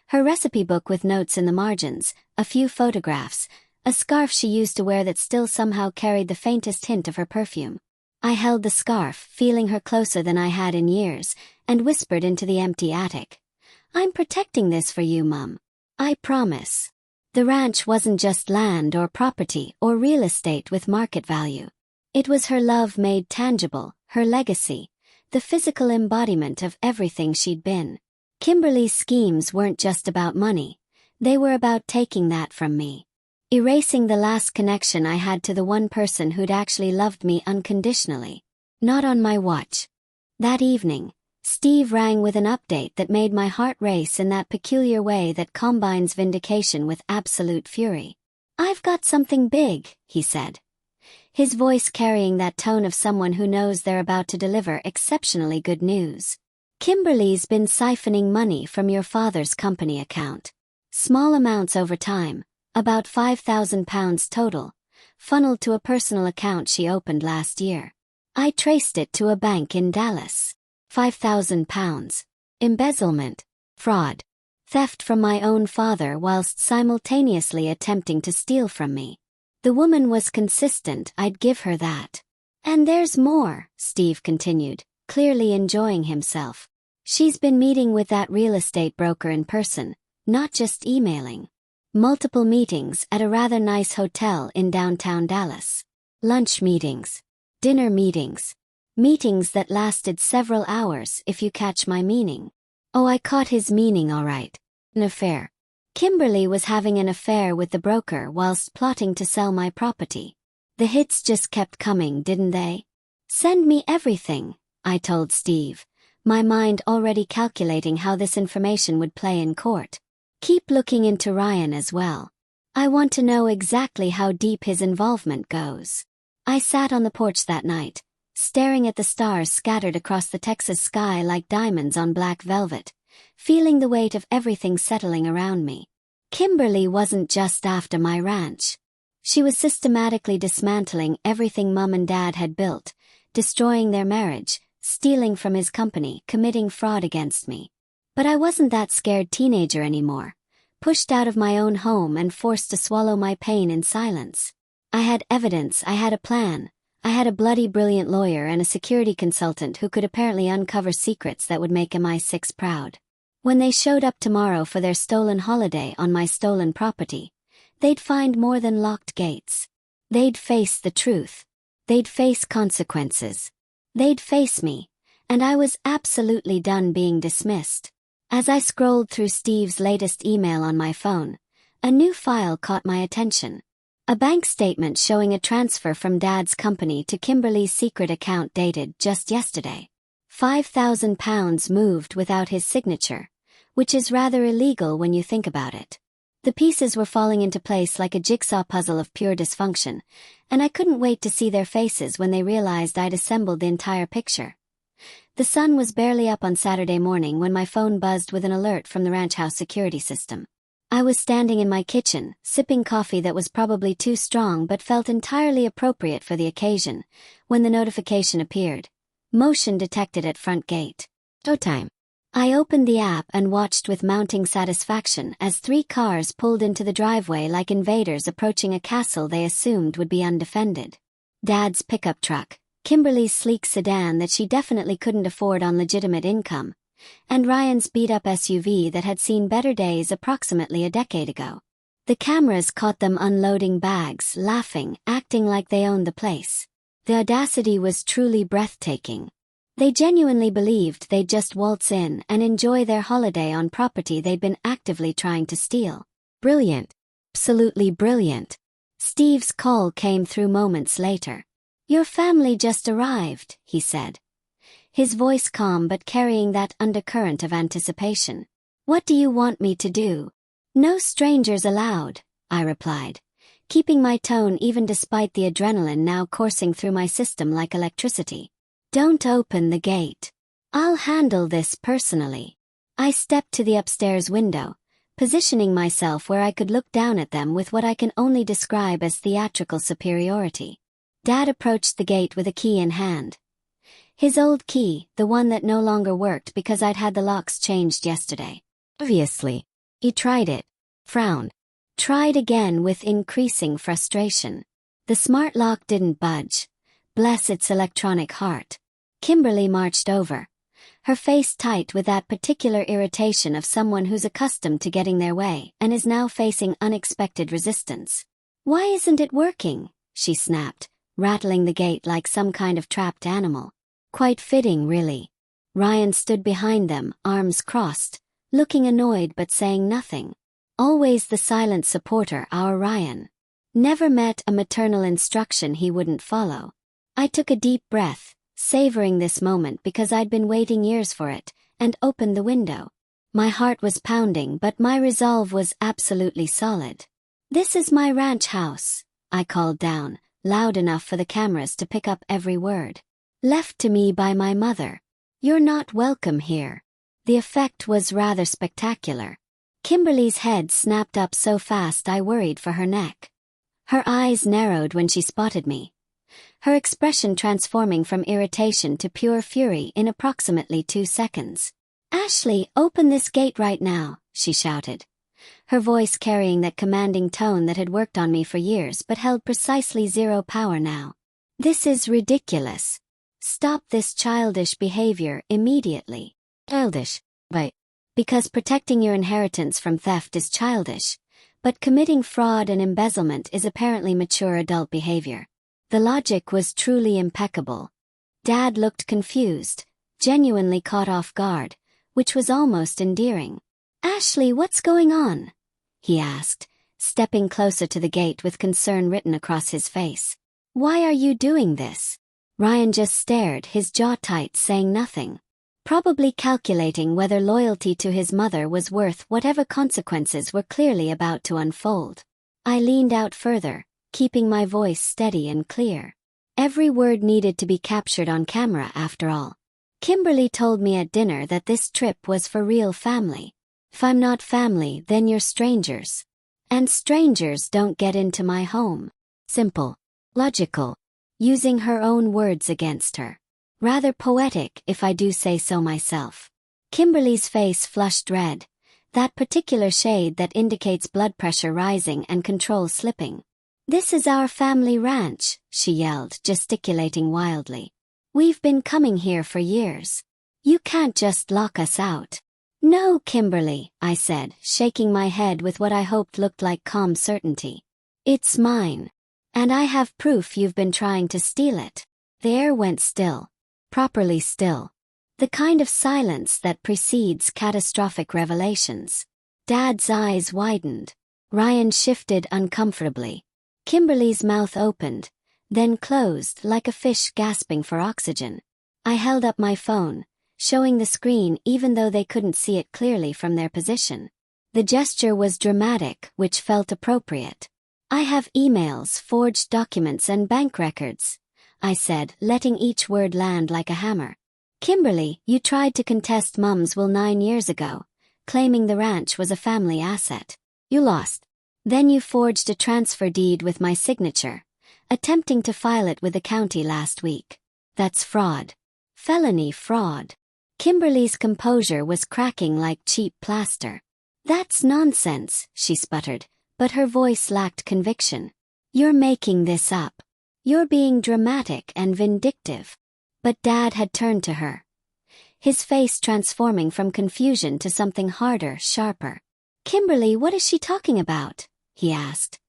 S1: Her recipe book with notes in the margins, a few photographs, a scarf she used to wear that still somehow carried the faintest hint of her perfume. I held the scarf, feeling her closer than I had in years, and whispered into the empty attic. "I'm protecting this for you, Mum. I promise." The ranch wasn't just land or property or real estate with market value. It was her love made tangible, her legacy, the physical embodiment of everything she'd been. Kimberly's schemes weren't just about money, they were about taking that from me. Erasing the last connection I had to the one person who'd actually loved me unconditionally. Not on my watch. That evening, Steve rang with an update that made my heart race in that peculiar way that combines vindication with absolute fury. "I've got something big," he said, his voice carrying that tone of someone who knows they're about to deliver exceptionally good news. "Kimberly's been siphoning money from your father's company account. Small amounts over time, about £5,000 total, funneled to a personal account she opened last year. I traced it to a bank in Dallas. £5,000. Embezzlement. Fraud. Theft from my own father whilst simultaneously attempting to steal from me. The woman was consistent, I'd give her that. And there's more," Steve continued, clearly enjoying himself. "She's been meeting with that real estate broker in person, not just emailing. Multiple meetings at a rather nice hotel in downtown Dallas. Lunch meetings. Dinner meetings. Meetings that lasted several hours if you catch my meaning." Oh, I caught his meaning all right. An affair. Kimberly was having an affair with the broker whilst plotting to sell my property. The hits just kept coming, didn't they? "Send me everything," I told Steve, my mind already calculating how this information would play in court. "Keep looking into Ryan as well. I want to know exactly how deep his involvement goes." I sat on the porch that night, staring at the stars scattered across the Texas sky like diamonds on black velvet, feeling the weight of everything settling around me. Kimberly wasn't just after my ranch. She was systematically dismantling everything Mum and Dad had built, destroying their marriage, stealing from his company, committing fraud against me. But I wasn't that scared teenager anymore, pushed out of my own home and forced to swallow my pain in silence. I had evidence, I had a plan. I had a bloody brilliant lawyer and a security consultant who could apparently uncover secrets that would make MI6 proud. When they showed up tomorrow for their stolen holiday on my stolen property, they'd find more than locked gates. They'd face the truth. They'd face consequences. They'd face me, and I was absolutely done being dismissed. As I scrolled through Steve's latest email on my phone, a new file caught my attention. A bank statement showing a transfer from Dad's company to Kimberly's secret account dated just yesterday. £5,000 moved without his signature, which is rather illegal when you think about it. The pieces were falling into place like a jigsaw puzzle of pure dysfunction, and I couldn't wait to see their faces when they realized I'd assembled the entire picture. The sun was barely up on Saturday morning when my phone buzzed with an alert from the ranch house security system. I was standing in my kitchen, sipping coffee that was probably too strong but felt entirely appropriate for the occasion, when the notification appeared. Motion detected at front gate. Showtime. I opened the app and watched with mounting satisfaction as 3 cars pulled into the driveway like invaders approaching a castle they assumed would be undefended. Dad's pickup truck, Kimberly's sleek sedan that she definitely couldn't afford on legitimate income, and Ryan's beat-up SUV that had seen better days approximately a decade ago. The cameras caught them unloading bags, laughing, acting like they owned the place. The audacity was truly breathtaking. They genuinely believed they'd just waltz in and enjoy their holiday on property they'd been actively trying to steal. Brilliant. Absolutely brilliant. Steve's call came through moments later. "Your family just arrived," he said. His voice calm but carrying that undercurrent of anticipation. "What do you want me to do?" "No strangers allowed," I replied, keeping my tone even despite the adrenaline now coursing through my system like electricity. "Don't open the gate. I'll handle this personally." I stepped to the upstairs window, positioning myself where I could look down at them with what I can only describe as theatrical superiority. Dad approached the gate with a key in hand. His old key, the one that no longer worked because I'd had the locks changed yesterday. Obviously. He tried it, frowned, tried again with increasing frustration. The smart lock didn't budge. Bless its electronic heart. Kimberly marched over, her face tight with that particular irritation of someone who's accustomed to getting their way and is now facing unexpected resistance. "Why isn't it working?" she snapped, rattling the gate like some kind of trapped animal. Quite fitting, really. Ryan stood behind them, arms crossed, looking annoyed but saying nothing. Always the silent supporter, our Ryan. Never met a maternal instruction he wouldn't follow. I took a deep breath, savoring this moment because I'd been waiting years for it, and opened the window. My heart was pounding but my resolve was absolutely solid. "This is my ranch house," I called down, loud enough for the cameras to pick up every word. "Left to me by my mother. You're not welcome here." The effect was rather spectacular. Kimberly's head snapped up so fast I worried for her neck. Her eyes narrowed when she spotted me, her expression transforming from irritation to pure fury in approximately 2 seconds. "Ashley, open this gate right now," she shouted, her voice carrying that commanding tone that had worked on me for years but held precisely zero power now. "This is ridiculous. Stop this childish behavior immediately." "Childish? But because protecting your inheritance from theft is childish, but committing fraud and embezzlement is apparently mature adult behavior." The logic was truly impeccable. Dad looked confused, genuinely caught off guard, which was almost endearing. "Ashley, what's going on?" he asked, stepping closer to the gate with concern written across his face. "Why are you doing this?" Ryan just stared, his jaw tight, saying nothing. Probably calculating whether loyalty to his mother was worth whatever consequences were clearly about to unfold. I leaned out further, keeping my voice steady and clear. Every word needed to be captured on camera after all. Kimberly told me at dinner that this trip was for real family. If I'm not family, then you're strangers. And strangers don't get into my home. Simple. Logical. Using her own words against her. Rather poetic, if I do say so myself. Kimberly's face flushed red, that particular shade that indicates blood pressure rising and control slipping. "This is our family ranch," she yelled, gesticulating wildly. "We've been coming here for years. You can't just lock us out." "No, Kimberly," I said, shaking my head with what I hoped looked like calm certainty. "It's mine. And I have proof you've been trying to steal it." The air went still. Properly still. The kind of silence that precedes catastrophic revelations. Dad's eyes widened. Ryan shifted uncomfortably. Kimberly's mouth opened, then closed like a fish gasping for oxygen. I held up my phone, showing the screen even though they couldn't see it clearly from their position. The gesture was dramatic, which felt appropriate. "I have emails, forged documents and bank records," I said, letting each word land like a hammer. "Kimberly, you tried to contest Mom's will 9 years ago, claiming the ranch was a family asset. You lost. Then you forged a transfer deed with my signature, attempting to file it with the county last week. That's fraud. Felony fraud. Kimberly's composure was cracking like cheap plaster. That's nonsense, she sputtered, but her voice lacked conviction. You're making this up. You're being dramatic and vindictive. But Dad had turned to her, his face transforming from confusion to something harder, sharper. Kimberly, what is she talking about? He asked,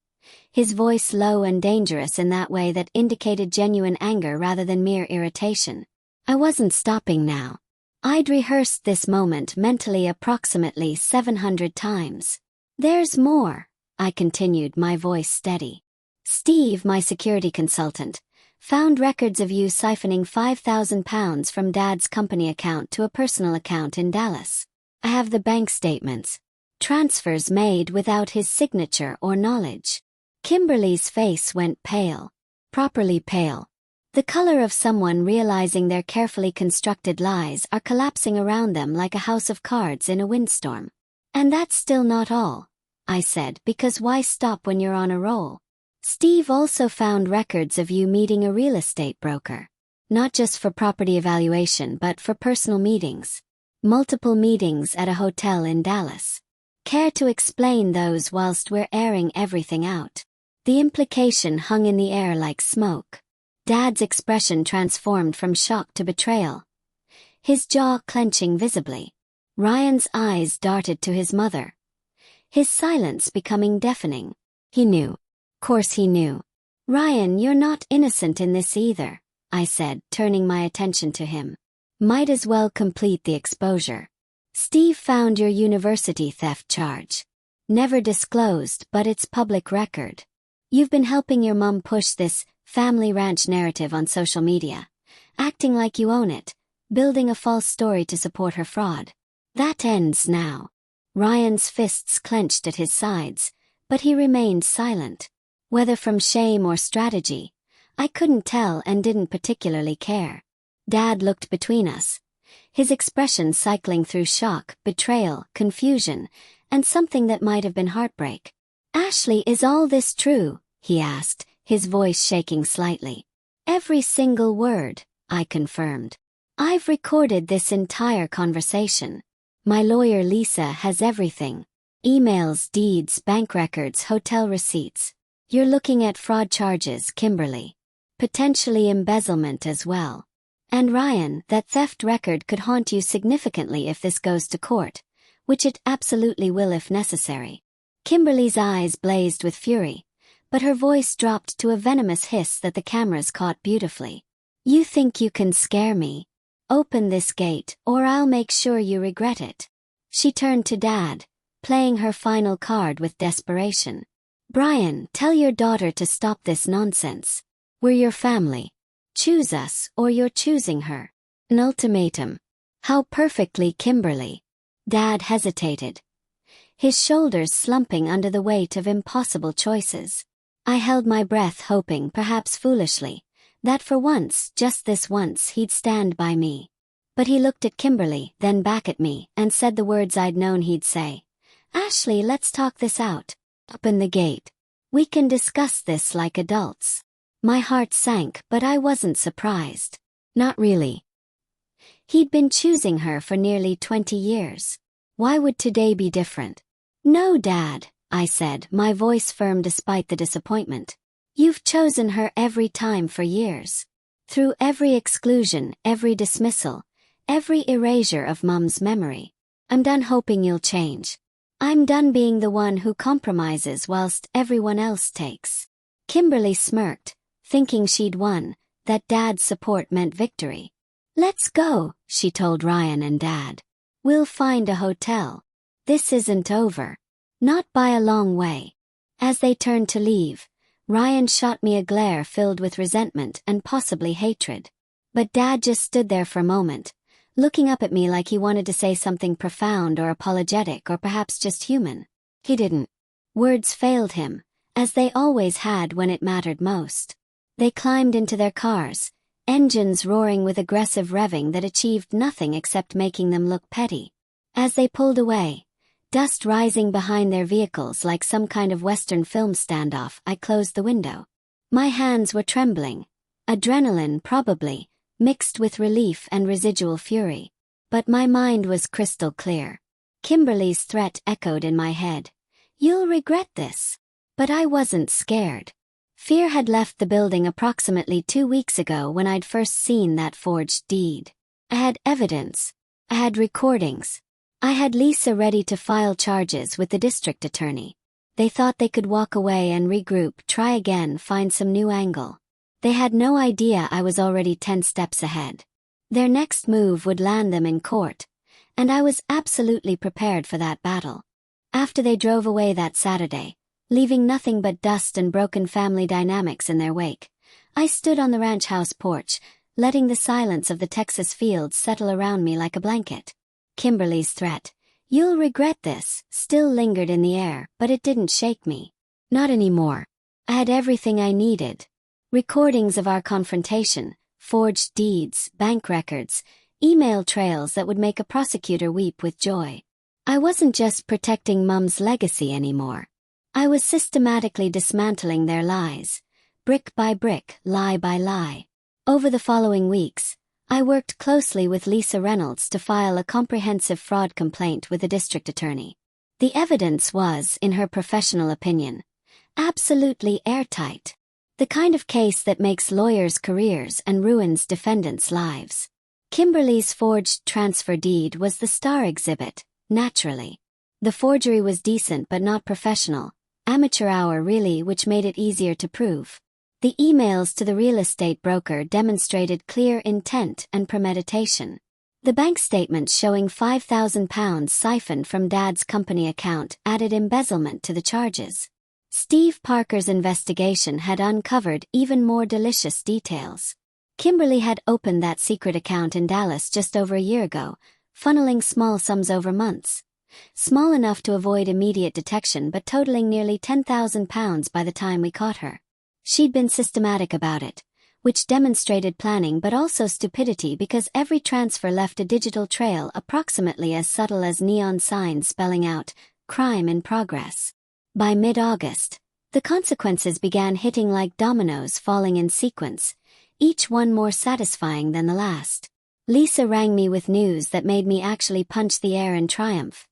S1: his voice low and dangerous in that way that indicated genuine anger rather than mere irritation. I wasn't stopping now. I'd rehearsed this moment mentally approximately 700 times. There's more, I continued, my voice steady. Steve, my security consultant, found records of you siphoning £5,000 from Dad's company account to a personal account in Dallas. I have the bank statements. Transfers made without his signature or knowledge. Kimberly's face went pale. Properly pale. The color of someone realizing their carefully constructed lies are collapsing around them like a house of cards in a windstorm. And that's still not all, I said, because why stop when you're on a roll? Steve also found records of you meeting a real estate broker. Not just for property evaluation but for personal meetings. Multiple meetings at a hotel in Dallas. Care to explain those whilst we're airing everything out? The implication hung in the air like smoke. Dad's expression transformed from shock to betrayal, his jaw clenching visibly. Ryan's eyes darted to his mother, his silence becoming deafening. He knew. Course he knew. Ryan, you're not innocent in this either, I said, turning my attention to him. Might as well complete the exposure. Steve found your university theft charge. Never disclosed, but it's public record. You've been helping your mum push this family ranch narrative on social media, acting like you own it, building a false story to support her fraud. That ends now. Ryan's fists clenched at his sides, but he remained silent. Whether from shame or strategy, I couldn't tell and didn't particularly care. Dad looked between us, his expression cycling through shock, betrayal, confusion, and something that might have been heartbreak. Ashley, is all this true? He asked, his voice shaking slightly. Every single word, I confirmed. I've recorded this entire conversation. My lawyer Lisa has everything. Emails, deeds, bank records, hotel receipts. You're looking at fraud charges, Kimberly. Potentially embezzlement as well. And Ryan, that theft record could haunt you significantly if this goes to court, which it absolutely will if necessary. Kimberly's eyes blazed with fury, but her voice dropped to a venomous hiss that the cameras caught beautifully. You think you can scare me? Open this gate, or I'll make sure you regret it. She turned to Dad, playing her final card with desperation. Brian, tell your daughter to stop this nonsense. We're your family. Choose us, or you're choosing her. An ultimatum. How perfectly, Kimberly. Dad hesitated, his shoulders slumping under the weight of impossible choices. I held my breath, hoping, perhaps foolishly, that for once, just this once, he'd stand by me. But he looked at Kimberly, then back at me, and said the words I'd known he'd say. Ashley, let's talk this out. Open the gate. We can discuss this like adults. My heart sank, but I wasn't surprised. Not really. He'd been choosing her for nearly 20 years. Why would today be different? No, Dad, I said, my voice firm despite the disappointment. You've chosen her every time for years. Through every exclusion, every dismissal, every erasure of Mum's memory. I'm done hoping you'll change. I'm done being the one who compromises whilst everyone else takes. Kimberly smirked, thinking she'd won, that Dad's support meant victory. Let's go, she told Ryan and Dad. We'll find a hotel. This isn't over. Not by a long way. As they turned to leave, Ryan shot me a glare filled with resentment and possibly hatred. But Dad just stood there for a moment, looking up at me like he wanted to say something profound or apologetic or perhaps just human. He didn't. Words failed him, as they always had when it mattered most. They climbed into their cars, engines roaring with aggressive revving that achieved nothing except making them look petty. As they pulled away, dust rising behind their vehicles like some kind of Western film standoff, I closed the window. My hands were trembling. Adrenaline, probably, mixed with relief and residual fury. But my mind was crystal clear. Kimberly's threat echoed in my head. "You'll regret this." But I wasn't scared. Fear had left the building approximately 2 weeks ago when I'd first seen that forged deed. I had evidence. I had recordings. I had Lisa ready to file charges with the district attorney. They thought they could walk away and regroup, try again, find some new angle. They had no idea I was already 10 steps ahead. Their next move would land them in court, and I was absolutely prepared for that battle. After they drove away that Saturday, leaving nothing but dust and broken family dynamics in their wake, I stood on the ranch house porch, letting the silence of the Texas fields settle around me like a blanket. Kimberly's threat, "You'll regret this," still lingered in the air, but it didn't shake me. Not anymore. I had everything I needed. Recordings of our confrontation, forged deeds, bank records, email trails that would make a prosecutor weep with joy. I wasn't just protecting Mum's legacy anymore. I was systematically dismantling their lies, brick by brick, lie by lie. Over the following weeks, I worked closely with Lisa Reynolds to file a comprehensive fraud complaint with the district attorney. The evidence was, in her professional opinion, absolutely airtight. The kind of case that makes lawyers' careers and ruins defendants' lives. Kimberly's forged transfer deed was the star exhibit, naturally. The forgery was decent but not professional, amateur hour really, which made it easier to prove. The emails to the real estate broker demonstrated clear intent and premeditation. The bank statements showing £5,000 siphoned from Dad's company account added embezzlement to the charges. Steve Parker's investigation had uncovered even more delicious details. Kimberly had opened that secret account in Dallas just over a year ago, funneling small sums over months. Small enough to avoid immediate detection but totaling nearly £10,000 by the time we caught her. She'd been systematic about it, which demonstrated planning but also stupidity because every transfer left a digital trail approximately as subtle as neon signs spelling out, "Crime in progress." By mid-August, the consequences began hitting like dominoes falling in sequence, each one more satisfying than the last. Lisa rang me with news that made me actually punch the air in triumph.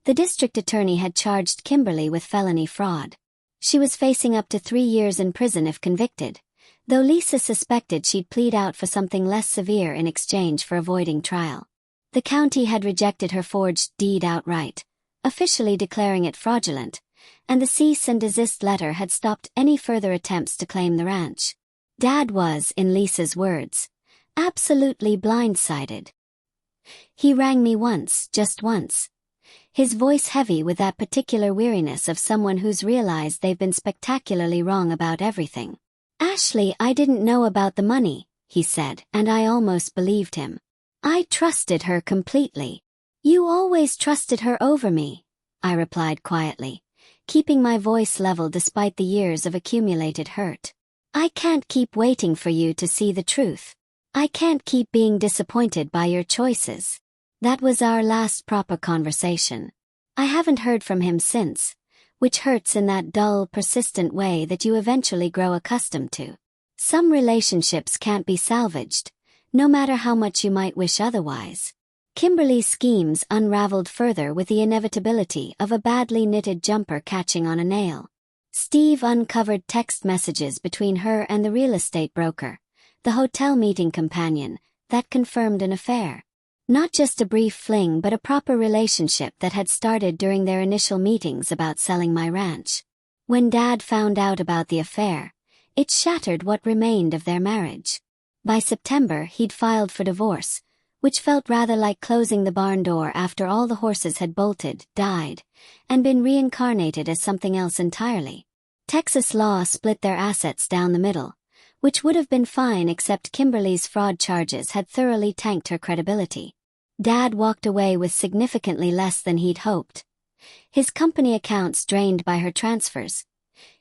S1: The district attorney had charged Kimberly with felony fraud. She was facing up to 3 years in prison if convicted, though Lisa suspected she'd plead out for something less severe in exchange for avoiding trial. The county had rejected her forged deed outright, officially declaring it fraudulent, and the cease and desist letter had stopped any further attempts to claim the ranch. Dad was, in Lisa's words, absolutely blindsided. He rang me once, just once. His voice heavy with that particular weariness of someone who's realized they've been spectacularly wrong about everything. "Ashley, I didn't know about the money," he said, and I almost believed him. "I trusted her completely." "You always trusted her over me," I replied quietly, keeping my voice level despite the years of accumulated hurt. "I can't keep waiting for you to see the truth. I can't keep being disappointed by your choices." That was our last proper conversation. I haven't heard from him since, which hurts in that dull, persistent way that you eventually grow accustomed to. Some relationships can't be salvaged, no matter how much you might wish otherwise. Kimberly's schemes unraveled further with the inevitability of a badly knitted jumper catching on a nail. Steve uncovered text messages between her and the real estate broker, the hotel meeting companion, that confirmed an affair. Not just a brief fling but a proper relationship that had started during their initial meetings about selling my ranch. When Dad found out about the affair, it shattered what remained of their marriage. By September he'd filed for divorce, which felt rather like closing the barn door after all the horses had bolted, died, and been reincarnated as something else entirely. Texas law split their assets down the middle, which would have been fine except Kimberly's fraud charges had thoroughly tanked her credibility. Dad walked away with significantly less than he'd hoped. His company accounts drained by her transfers.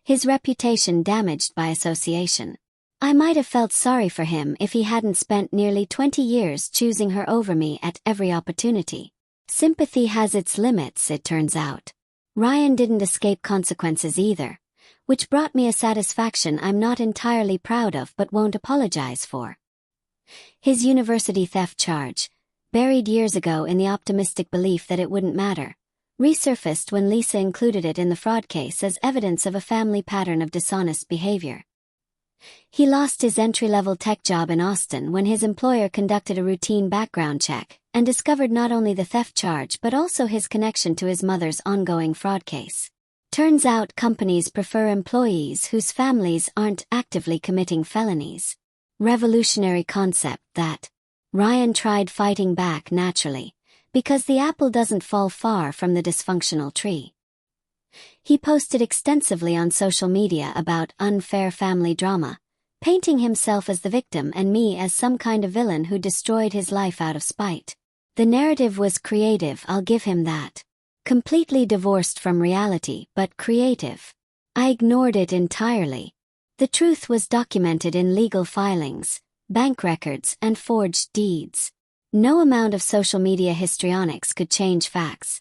S1: His reputation damaged by association. I might have felt sorry for him if he hadn't spent nearly 20 years choosing her over me at every opportunity. Sympathy has its limits, it turns out. Ryan didn't escape consequences either, which brought me a satisfaction I'm not entirely proud of but won't apologize for. His university theft charge, buried years ago in the optimistic belief that it wouldn't matter, resurfaced when Lisa included it in the fraud case as evidence of a family pattern of dishonest behavior. He lost his entry-level tech job in Austin when his employer conducted a routine background check and discovered not only the theft charge but also his connection to his mother's ongoing fraud case. Turns out companies prefer employees whose families aren't actively committing felonies. Revolutionary concept that Ryan tried fighting back naturally, because the apple doesn't fall far from the dysfunctional tree. He posted extensively on social media about unfair family drama, painting himself as the victim and me as some kind of villain who destroyed his life out of spite. The narrative was creative, I'll give him that. Completely divorced from reality, but creative. I ignored it entirely. The truth was documented in legal filings, bank records, and forged deeds. No amount of social media histrionics could change facts,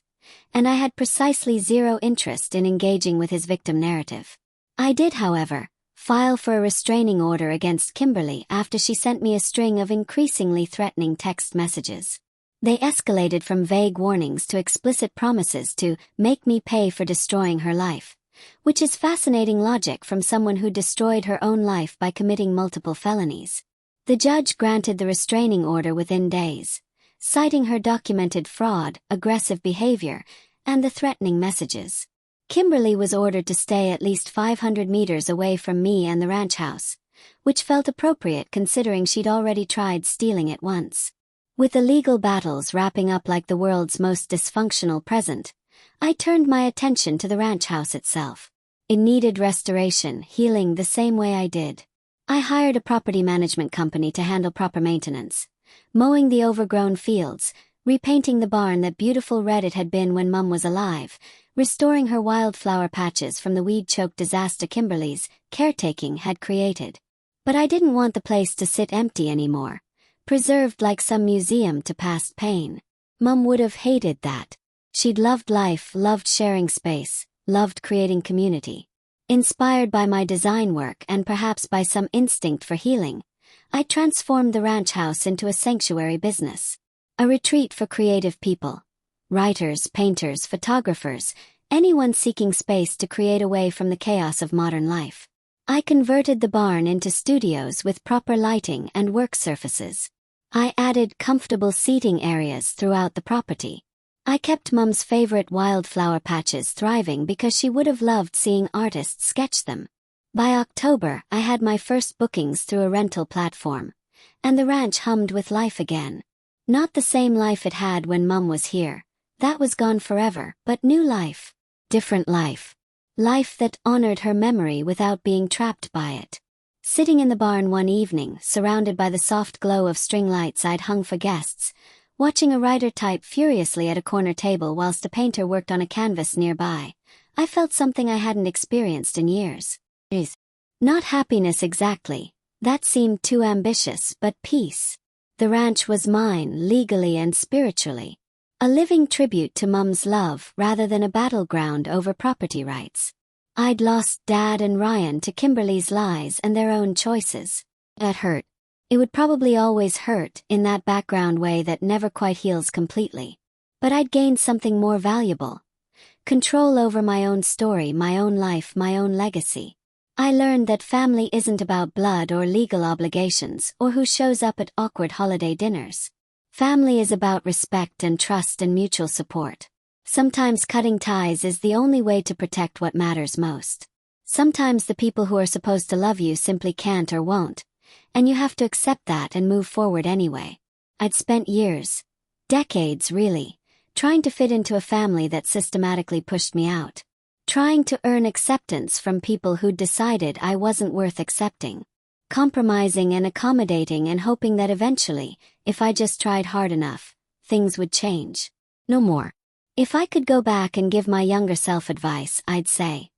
S1: and I had precisely zero interest in engaging with his victim narrative. I did, however, file for a restraining order against Kimberly after she sent me a string of increasingly threatening text messages. They escalated from vague warnings to explicit promises to make me pay for destroying her life, which is fascinating logic from someone who destroyed her own life by committing multiple felonies. The judge granted the restraining order within days, citing her documented fraud, aggressive behavior, and the threatening messages. Kimberly was ordered to stay at least 500 meters away from me and the ranch house, which felt appropriate considering she'd already tried stealing it once. With the legal battles wrapping up like the world's most dysfunctional present, I turned my attention to the ranch house itself. It needed restoration, healing the same way I did. I hired a property management company to handle proper maintenance, mowing the overgrown fields, repainting the barn that beautiful red it had been when Mum was alive, restoring her wildflower patches from the weed-choked disaster Kimberly's caretaking had created. But I didn't want the place to sit empty anymore, preserved like some museum to past pain. Mum would have hated that. She'd loved life, loved sharing space, loved creating community. Inspired by my design work and perhaps by some instinct for healing, I transformed the ranch house into a sanctuary business. A retreat for creative people. Writers, painters, photographers, anyone seeking space to create away from the chaos of modern life. I converted the barn into studios with proper lighting and work surfaces. I added comfortable seating areas throughout the property. I kept Mum's favorite wildflower patches thriving because she would have loved seeing artists sketch them. By October, I had my first bookings through a rental platform, and the ranch hummed with life again. Not the same life it had when Mum was here. That was gone forever, but new life. Different life. Life that honored her memory without being trapped by it. Sitting in the barn one evening, surrounded by the soft glow of string lights I'd hung for guests, watching a writer type furiously at a corner table whilst a painter worked on a canvas nearby, I felt something I hadn't experienced in years. Not happiness exactly, that seemed too ambitious, but peace. The ranch was mine, legally and spiritually. A living tribute to Mum's love rather than a battleground over property rights. I'd lost Dad and Ryan to Kimberly's lies and their own choices. That hurt. It would probably always hurt in that background way that never quite heals completely. But I'd gained something more valuable. Control over my own story, my own life, my own legacy. I learned that family isn't about blood or legal obligations or who shows up at awkward holiday dinners. Family is about respect and trust and mutual support. Sometimes cutting ties is the only way to protect what matters most. Sometimes the people who are supposed to love you simply can't or won't, and you have to accept that and move forward anyway. I'd spent years, decades really, trying to fit into a family that systematically pushed me out. Trying to earn acceptance from people who'd decided I wasn't worth accepting. Compromising and accommodating and hoping that eventually, if I just tried hard enough, things would change. No more. If I could go back and give my younger self advice, I'd say,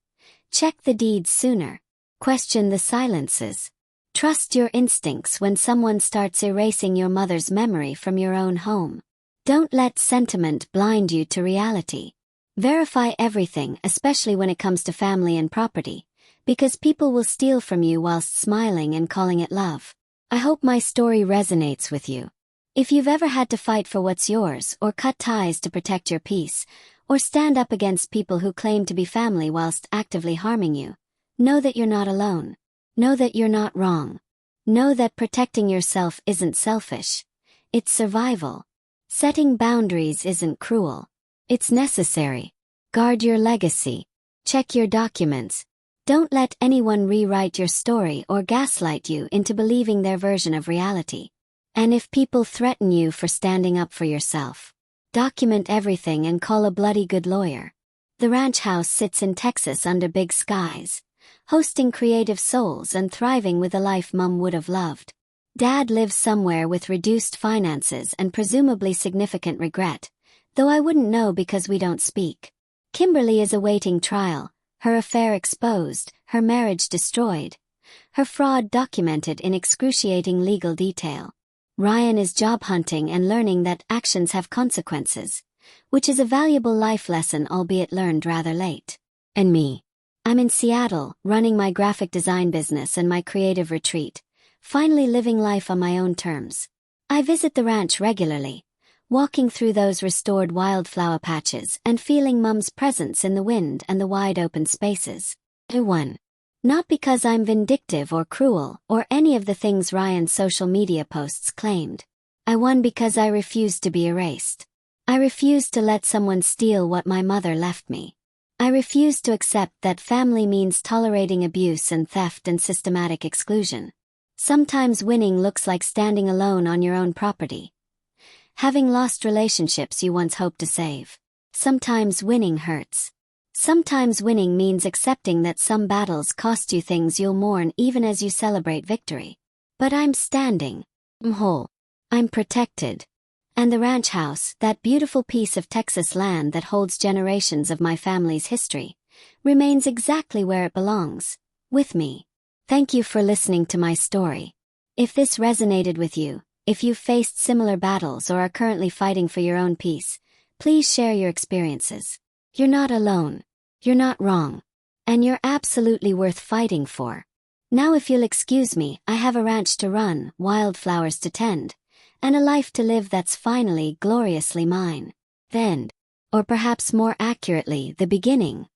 S1: check the deeds sooner. Question the silences. Trust your instincts when someone starts erasing your mother's memory from your own home. Don't let sentiment blind you to reality. Verify everything, especially when it comes to family and property, because people will steal from you whilst smiling and calling it love. I hope my story resonates with you. If you've ever had to fight for what's yours, or cut ties to protect your peace, or stand up against people who claim to be family whilst actively harming you, know that you're not alone. Know that you're not wrong. Know that protecting yourself isn't selfish. It's survival. Setting boundaries isn't cruel. It's necessary. Guard your legacy. Check your documents. Don't let anyone rewrite your story or gaslight you into believing their version of reality. And if people threaten you for standing up for yourself, document everything and call a bloody good lawyer. The ranch house sits in Texas under big skies, hosting creative souls and thriving with a life Mom would have loved. Dad lives somewhere with reduced finances and presumably significant regret, though I wouldn't know because we don't speak. Kimberly is awaiting trial, her affair exposed, her marriage destroyed, her fraud documented in excruciating legal detail. Ryan is job hunting and learning that actions have consequences, which is a valuable life lesson, albeit learned rather late. And me. I'm in Seattle, running my graphic design business and my creative retreat, finally living life on my own terms. I visit the ranch regularly, walking through those restored wildflower patches and feeling Mom's presence in the wind and the wide open spaces. I won. Not because I'm vindictive or cruel or any of the things Ryan's social media posts claimed. I won because I refused to be erased. I refused to let someone steal what my mother left me. I refused to accept that family means tolerating abuse and theft and systematic exclusion. Sometimes winning looks like standing alone on your own property, having lost relationships you once hoped to save. Sometimes winning hurts. Sometimes winning means accepting that some battles cost you things you'll mourn even as you celebrate victory. But I'm standing. I'm whole. I'm protected. And the ranch house, that beautiful piece of Texas land that holds generations of my family's history, remains exactly where it belongs, with me. Thank you for listening to my story. If this resonated with you, if you've faced similar battles or are currently fighting for your own peace, please share your experiences. You're not alone. You're not wrong. And you're absolutely worth fighting for. Now if you'll excuse me, I have a ranch to run, wildflowers to tend, and a life to live that's finally gloriously mine. The end. Or perhaps more accurately, the beginning.